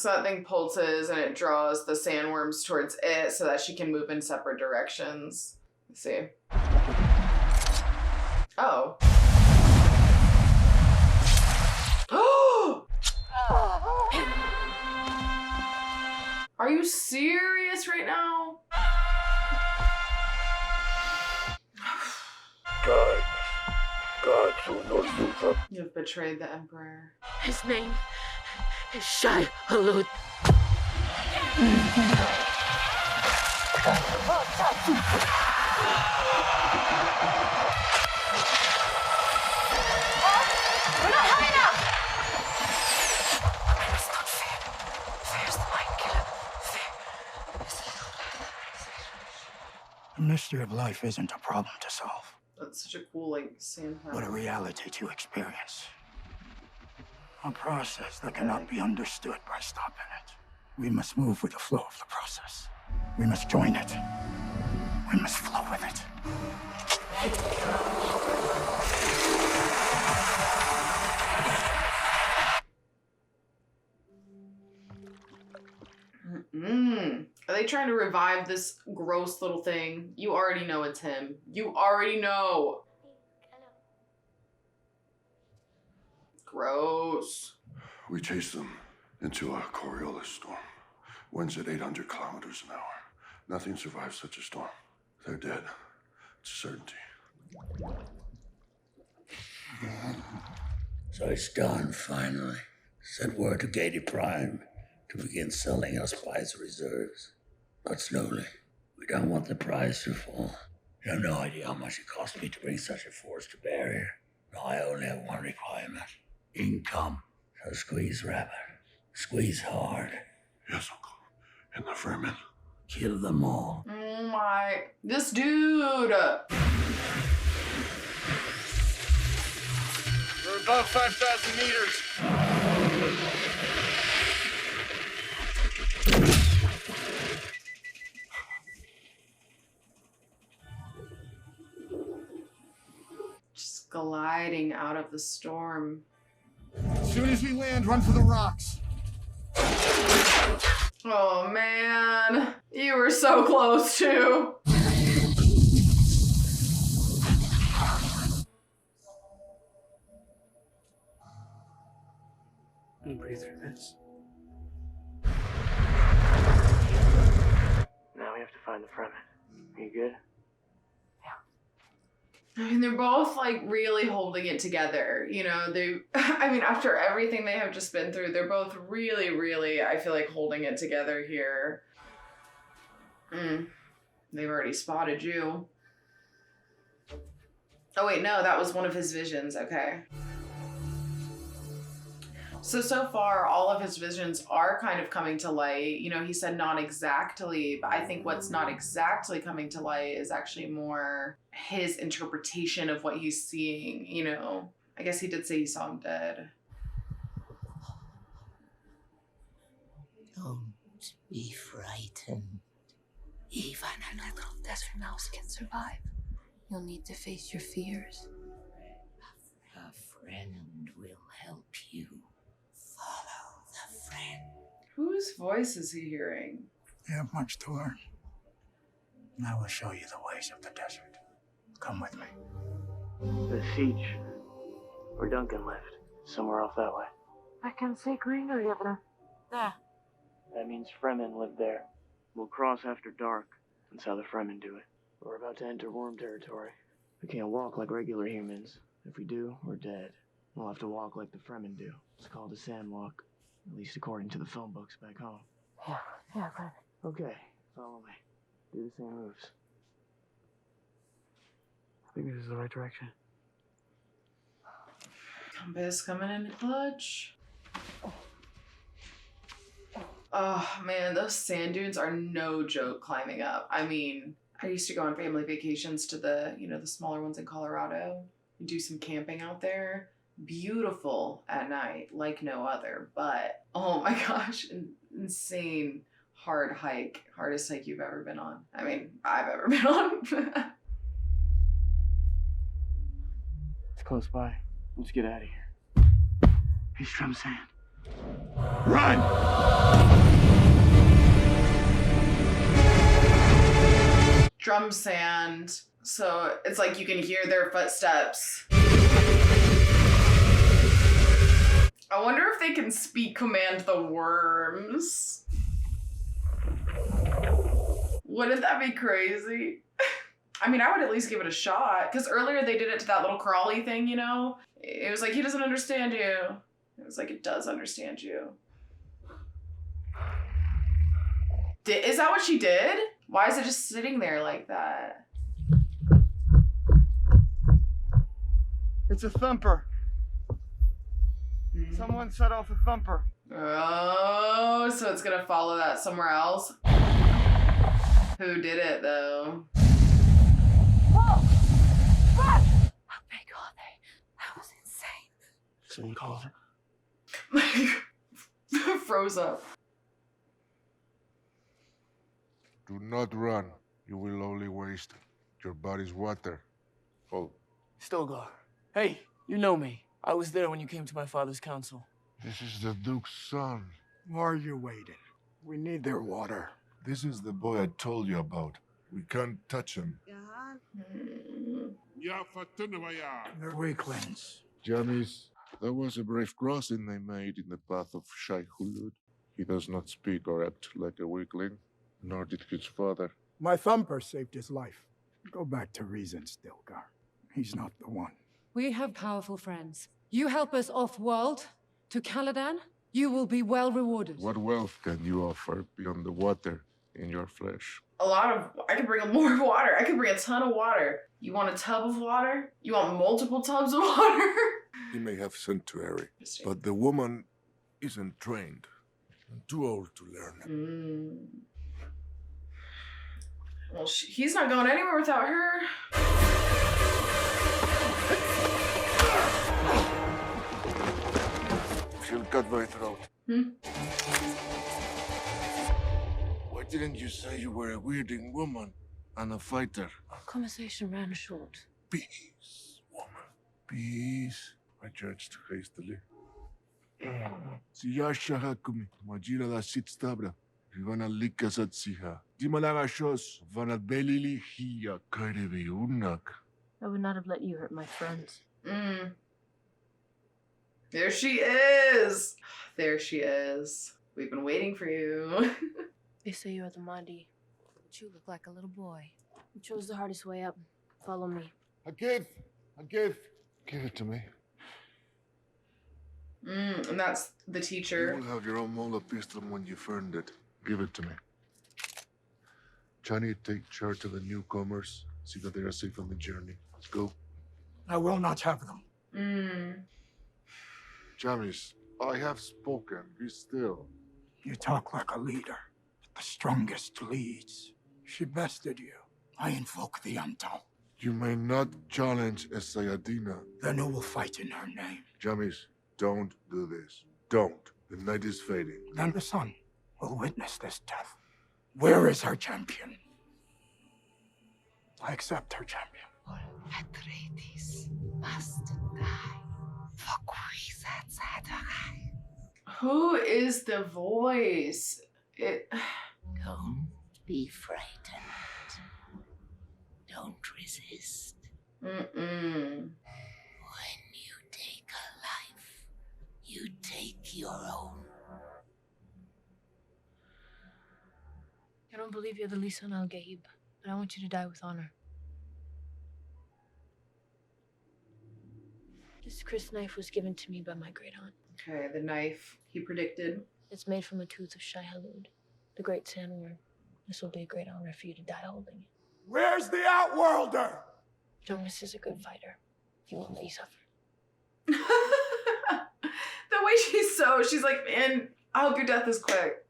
So that thing pulses and it draws the sandworms towards it so that she can move in separate directions. Let's see. Oh. Are you serious right now? You've betrayed the Emperor. His name is Shai Hulud. We're not high enough! It's not fair. Fair's the mind killer. The mystery of life isn't a problem to solve, That's such a cool, like, sand but a planet. reality to experience. A process that cannot be understood by stopping it. We must move with the flow of the process. We must join it. We must flow with it. Are they trying to revive this gross little thing? You already know it's him. You already know. Gross. We chased them into a Coriolis storm. Winds at 800 kilometers an hour. Nothing survives such a storm. They're dead. It's a certainty. So it's done, finally. Sent word to Gated Prime to begin selling our Spaihts reserves. But slowly. We don't want the price to fall. You have no idea how much it cost me to bring such a force to bear here. No, I only have one requirement. Income. So squeeze, Rabbit. Squeeze hard. Yes, Uncle. And the vermin. Kill them all. Oh my. This dude. We're above 5,000 meters. Just gliding out of the storm. As soon as we land, run for the rocks. Oh man. You were so close too. And breathe through this. Now we have to find the Fremen. Are you good? I mean, they're both like really holding it together. You know, I mean, after everything they have just been through, they're both really, really, I feel like, holding it together here. They've already spotted you. Oh wait, no, that was one of his visions. Okay. So far, all of his visions are kind of coming to light. You know, he said not exactly, but I think what's not exactly coming to light is actually more his interpretation of what he's seeing, you know. I guess he did say he saw him dead. Don't be frightened. Even a little desert mouse can survive. You'll need to face your fears. A friend will help you. Follow the friend. Whose voice is he hearing? You have much to learn. And I will show you the ways of the desert. Come with me. The siege. Where Duncan lived. Somewhere off that way. I can see greenery over there. That means Fremen live there. We'll cross after dark. That's how the Fremen do it. We're about to enter worm territory. We can't walk like regular humans. If we do, we're dead. We'll have to walk like the Fremen do. It's called a sandwalk. At least according to the phone books back home. Yeah, right. Okay, follow me. Do the same moves. I think this is the right direction. Compass coming in clutch. Oh man, those sand dunes are no joke climbing up. I mean, I used to go on family vacations to the, you know, the smaller ones in Colorado. Do some camping out there. Beautiful at night, like no other. But oh my gosh, insane hard hike. Hardest hike you've ever been on. I mean, I've ever been on. It's close by. Let's get out of here. Hey, Strum Sand. Run! Drum sand. So it's like you can hear their footsteps. I wonder if they can speak command the worms. Wouldn't that be crazy? I mean, I would at least give it a shot. Because earlier they did it to that little crawly thing, you know? It was like, he doesn't understand you. It was like, it does understand you. Is that what she did? Why is it just sitting there like that? It's a thumper. Someone set off a thumper. Oh, so it's gonna follow that somewhere else? Who did it, though? Whoa! What? How big are they? That was insane. Someone called it. Froze up. Do not run. You will only waste your body's water. Oh. Stilgar. Hey, you know me. I was there when you came to my father's council. This is the Duke's son. Why are you waiting? We need their water. This is the boy I told you about. We can't touch him. They're weaklings. Jammies, that was a brave crossing they made in the path of Shai Hulud. He does not speak or act like a weakling, nor did his father. My thumper saved his life. Go back to reason, Stilgar. He's not the one. We have powerful friends. You help us off-world to Caladan, you will be well rewarded. What wealth can you offer beyond the water in your flesh? A lot of... I could bring more water. I could bring a ton of water. You want a tub of water? You want multiple tubs of water? He may have sanctuary, but the woman isn't trained and too old to learn. Well, he's not going anywhere without her. She'll cut my throat. Why didn't you say you were a weirding woman and a fighter? Our conversation ran short. Peace, woman. Peace. I judged hastily. Siyasha hakumi, majira la sitstabra. Ivana likasat siha. Dimalagashos, vanat belili hiya kareve unak. I would not have let you hurt my friends. There she is. There she is. We've been waiting for you. They say you are the Mahdi, but you look like a little boy. You chose the hardest way up. Follow me. A gift. Give it to me. And that's the teacher. You will have your own mola pistol when you've earned it. Give it to me. Johnny, take charge of the newcomers. See that they are safe on the journey. Let's go. I will not have them. Jammies, I have spoken. Be still. You talk like a leader. The strongest leads. She bested you. I invoke the Untold. You may not challenge a Sayadina. Then who will fight in her name? Jammies, don't do this. Don't. The night is fading. Then the sun will witness this death. Where is her champion? I accept her champion. Paul Atreides must die. Who is the voice? Don't be frightened. Don't resist. Mm-mm. When you take a life, you take your own. I don't believe you're the Lisan al-Gaib, but I want you to die with honor. This Chris knife was given to me by my great aunt. Okay, the knife he predicted. It's made from a tooth of Shai Hulud, the great sandworm. This will be a great honor for you to die holding it. Where's the Outworlder? Jonas is a good fighter. He won't let you suffer. The way she's like, man, I hope your death is quick.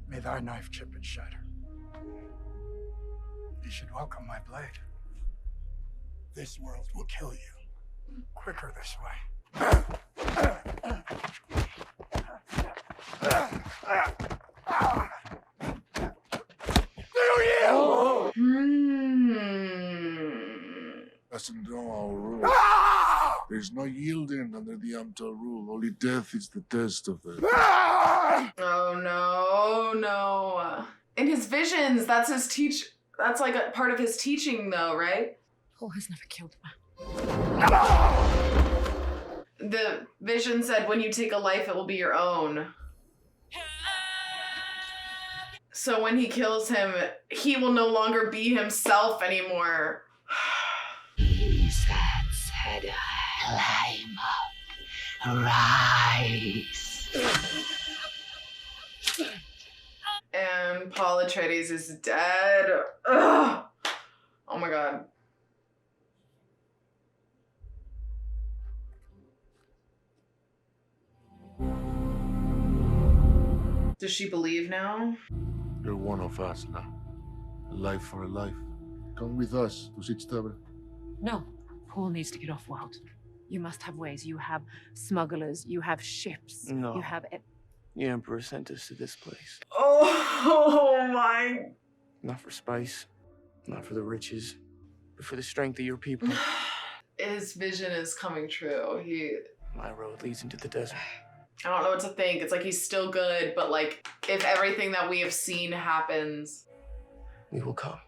May thy knife chip and shatter. You should welcome my blade. This world will kill you. Quicker this way. Do you? Doesn't know our rules. There's no yielding under the Amtal rule. Only death is the test of it. Oh no. In his visions, that's like a part of his teaching though, right? Paul has never killed a man. The vision said when you take a life, it will be your own. So when he kills him, he will no longer be himself anymore. He's that said, climb up, rise. And Paul Atreides is dead. Ugh. Oh my god. Does she believe now? You're one of us now. A life for a life. Come with us to Sitch Tavern. No, Paul needs to get off world. You must have ways. You have smugglers, you have ships. No. You have... The Emperor sent us to this place. Oh my. Not for spice, not for the riches, but for the strength of your people. His vision is coming true. My road leads into the desert. I don't know what to think. It's like he's still good, but like if everything that we have seen happens, we will come.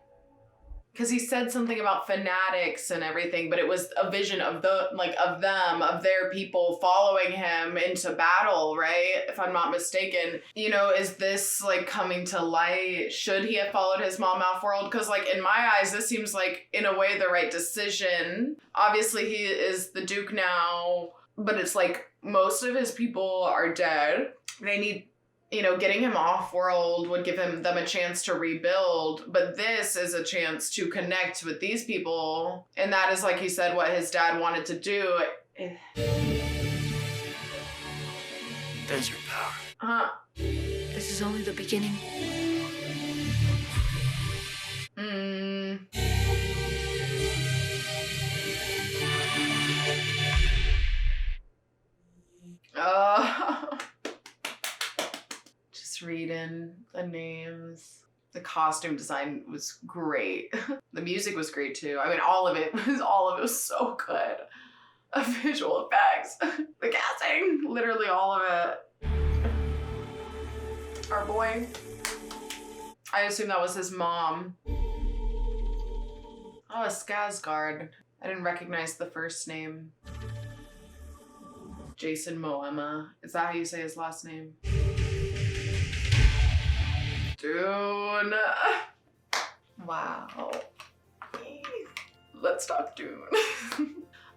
Because he said something about fanatics and everything, but it was a vision of of their people following him into battle, right? If I'm not mistaken. You know, is this like coming to light? Should he have followed his mom off-world? Because like in my eyes, this seems like in a way the right decision. Obviously he is the Duke now, but it's like most of his people are dead. They need, getting him off-world would give them a chance to rebuild, but this is a chance to connect with these people, and that is, like he said, what his dad wanted to do. Desert power. This is only the beginning. Just reading the names. The costume design was great. The music was great too. I mean, all of it was so good. The visual effects, the casting, literally all of it. Our boy. I assume that was his mom. Oh, a Skarsgård. I didn't recognize the first name. Jason Momoa. Is that how you say his last name? Dune. Wow. Let's talk Dune.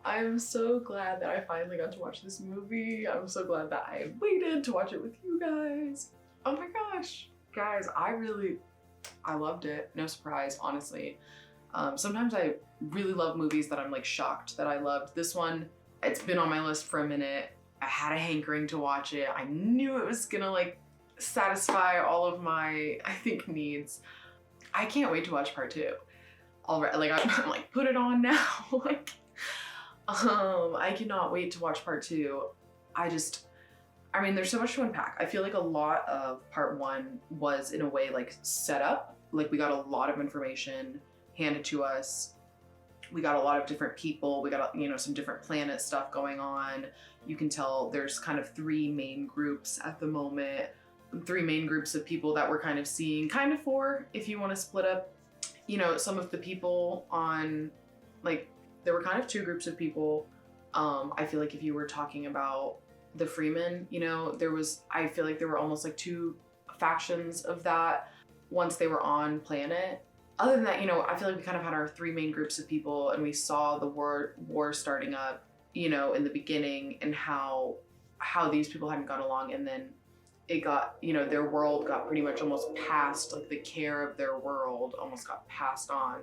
I am so glad that I finally got to watch this movie. I'm so glad that I waited to watch it with you guys. Oh my gosh. Guys, I loved it. No surprise, honestly. Sometimes I really love movies that I'm like shocked that I loved. This one, it's been on my list for a minute. I had a hankering to watch it. I knew it was gonna like satisfy all of my, I think, needs. I can't wait to watch part 2. Already, like I'm like, put it on now. Like, I cannot wait to watch part 2. I mean, there's so much to unpack. I feel like a lot of part 1 was in a way like set up. Like we got a lot of information handed to us. We got a lot of different people. We got, some different planet stuff going on. You can tell there's kind of 3 main groups at the moment. 3 main groups of people that we're kind of seeing, kind of 4 if you want to split up, some of the people on, like, there were kind of 2 groups of people. I feel like if you were talking about the Freemen, I feel like there were almost like 2 factions of that once they were on planet. Other than that, I feel like we kind of had our 3 main groups of people, and we saw the war starting up, in the beginning, and how these people hadn't got along, and then it got, their world got pretty much almost passed, like the care of their world almost got passed on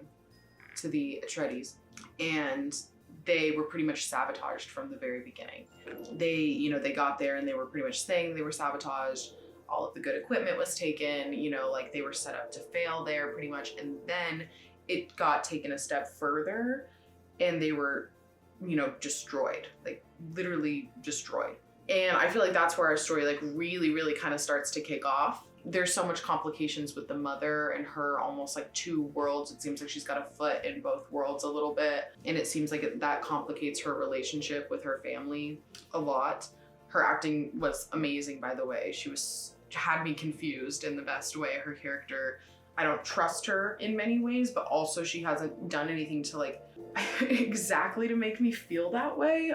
to the Atreides, and they were pretty much sabotaged from the very beginning. They got there and they were pretty much saying they were sabotaged. All of the good equipment was taken, like they were set up to fail there pretty much. And then it got taken a step further and they were, destroyed, like literally destroyed. And I feel like that's where our story like really, really kind of starts to kick off. there's so much complications with the mother and her almost like two worlds. It seems like she's got a foot in both worlds a little bit. And it seems like that complicates her relationship with her family a lot. Her acting was amazing, by the way. She had me confused in the best way. Her character, I don't trust her in many ways, but also she hasn't done anything to like exactly to make me feel that way.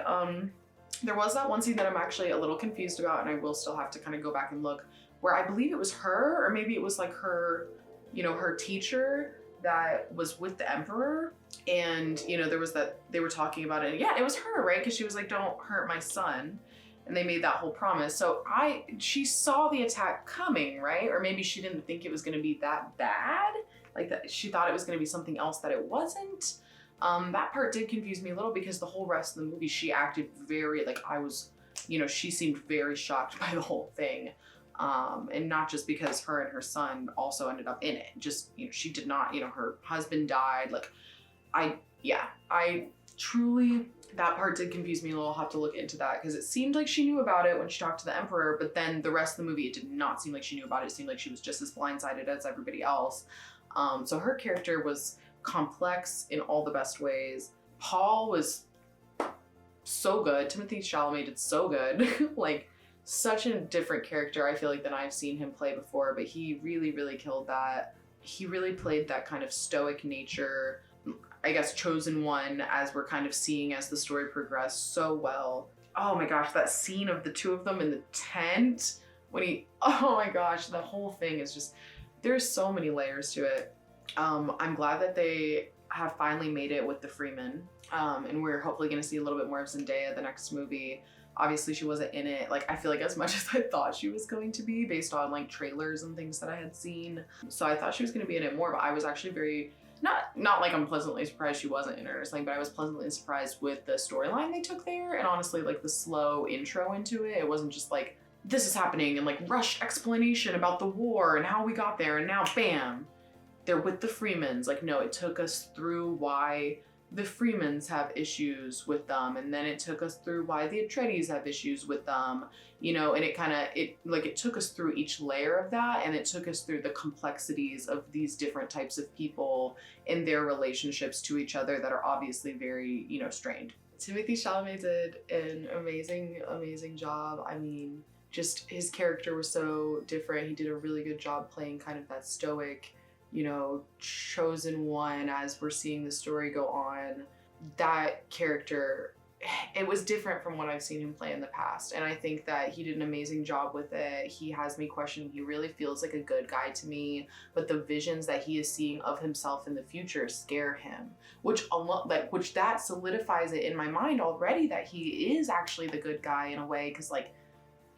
There was that one scene that I'm actually a little confused about, and I will still have to kind of go back and look, where I believe it was her, or maybe it was like her, you know, her teacher that was with the Emperor. And, you know, there was that, they were talking about it. And yeah, it was her, right? Because she was like, don't hurt my son. And they made that whole promise. So she saw the attack coming, right? Or maybe she didn't think it was gonna be that bad. Like that, she thought it was gonna be something else that it wasn't. That part did confuse me a little, because the whole rest of the movie, she acted very, like she seemed very shocked by the whole thing. And not just because her and her son also ended up in it. Just, you know, she did not, you know, her husband died. Like, I truly, that part did confuse me a little. I'll have to look into that, because it seemed like she knew about it when she talked to the Emperor, but then the rest of the movie, it did not seem like she knew about it. It seemed like she was just as blindsided as everybody else. So her character was complex in all the best ways. Paul was so good. Timothée Chalamet did so good. Like, such a different character, I feel like, than I've seen him play before, but he really, really killed that. He really played that kind of stoic nature, I guess chosen one, as we're kind of seeing as the story progressed, so well. Oh my gosh, that scene of the two of them in the tent, when oh my gosh, the whole thing is just, there's so many layers to it. I'm glad that they have finally made it with the Freeman, and we're hopefully gonna see a little bit more of Zendaya the next movie. Obviously she wasn't in it, like, I feel like as much as I thought she was going to be based on like trailers and things that I had seen. So I thought she was gonna be in it more, but I was actually very, not like I'm pleasantly surprised she wasn't in it or something, but I was pleasantly surprised with the storyline they took there, and honestly like the slow intro into it. It wasn't just like, this is happening and like rushed explanation about the war and how we got there and now bam, they're with the Freemans. Like, no, it took us through why the Freemans have issues with them, and then it took us through why the Atreides have issues with them, you know, and it took us through each layer of that, and it took us through the complexities of these different types of people and their relationships to each other that are obviously very, you know, strained. Timothée Chalamet did an amazing, amazing job. I mean, just his character was so different. He did a really good job playing kind of that stoic, you know, chosen one as we're seeing the story go on. That character, it was different from what I've seen him play in the past, and I think that he did an amazing job with it. He has me questioning, he really feels like a good guy to me, but the visions that he is seeing of himself in the future scare him, which that solidifies it in my mind already that he is actually the good guy in a way, because like,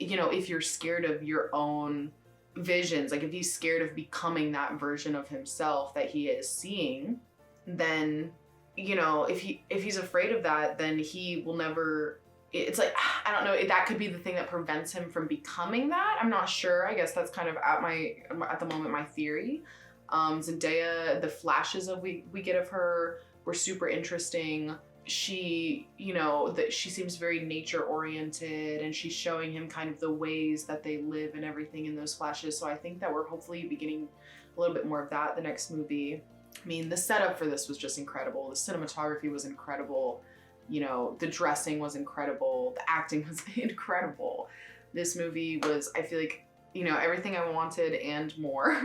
you know, if you're scared of your own visions, like if he's scared of becoming that version of himself that he is seeing, then, you know, if he's afraid of that, then he will never, it's like, I don't know, that could be the thing that prevents him from becoming that. I'm not sure. I guess that's kind of at the moment my theory. Zendaya, the flashes of we get of her were super interesting. She, you know, that she seems very nature oriented, and she's showing him kind of the ways that they live and everything in those flashes. So I think that we're hopefully beginning a little bit more of that the next movie. I mean, the setup for this was just incredible. The cinematography was incredible. You know, the dressing was incredible. The acting was incredible. This movie was, I feel like, you know, everything I wanted and more.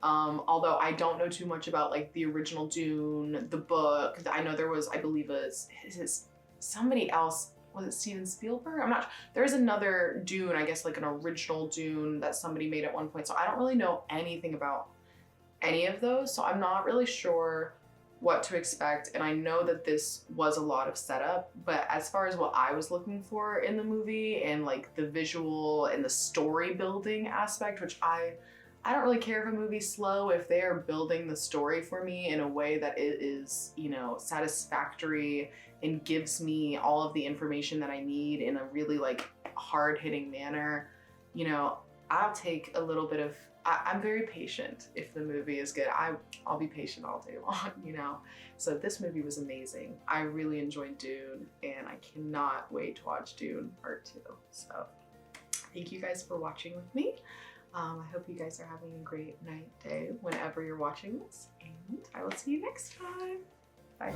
Although I don't know too much about like the original Dune, the book. I know there was, I believe somebody else, was it Steven Spielberg? I'm not sure. There's another Dune, I guess like an original Dune that somebody made at one point. So I don't really know anything about any of those. So I'm not really sure what to expect. And I know that this was a lot of setup, but as far as what I was looking for in the movie and like the visual and the story building aspect, which I don't really care if a movie's slow if they are building the story for me in a way that it is, you know, satisfactory and gives me all of the information that I need in a really like hard-hitting manner. You know, I'll take a little bit of, I'm very patient if the movie is good. I'll be patient all day long, you know? So this movie was amazing. I really enjoyed Dune, and I cannot wait to watch Dune Part 2. So thank you guys for watching with me. I hope you guys are having a great night, day, whenever you're watching this, and I will see you next time. Bye.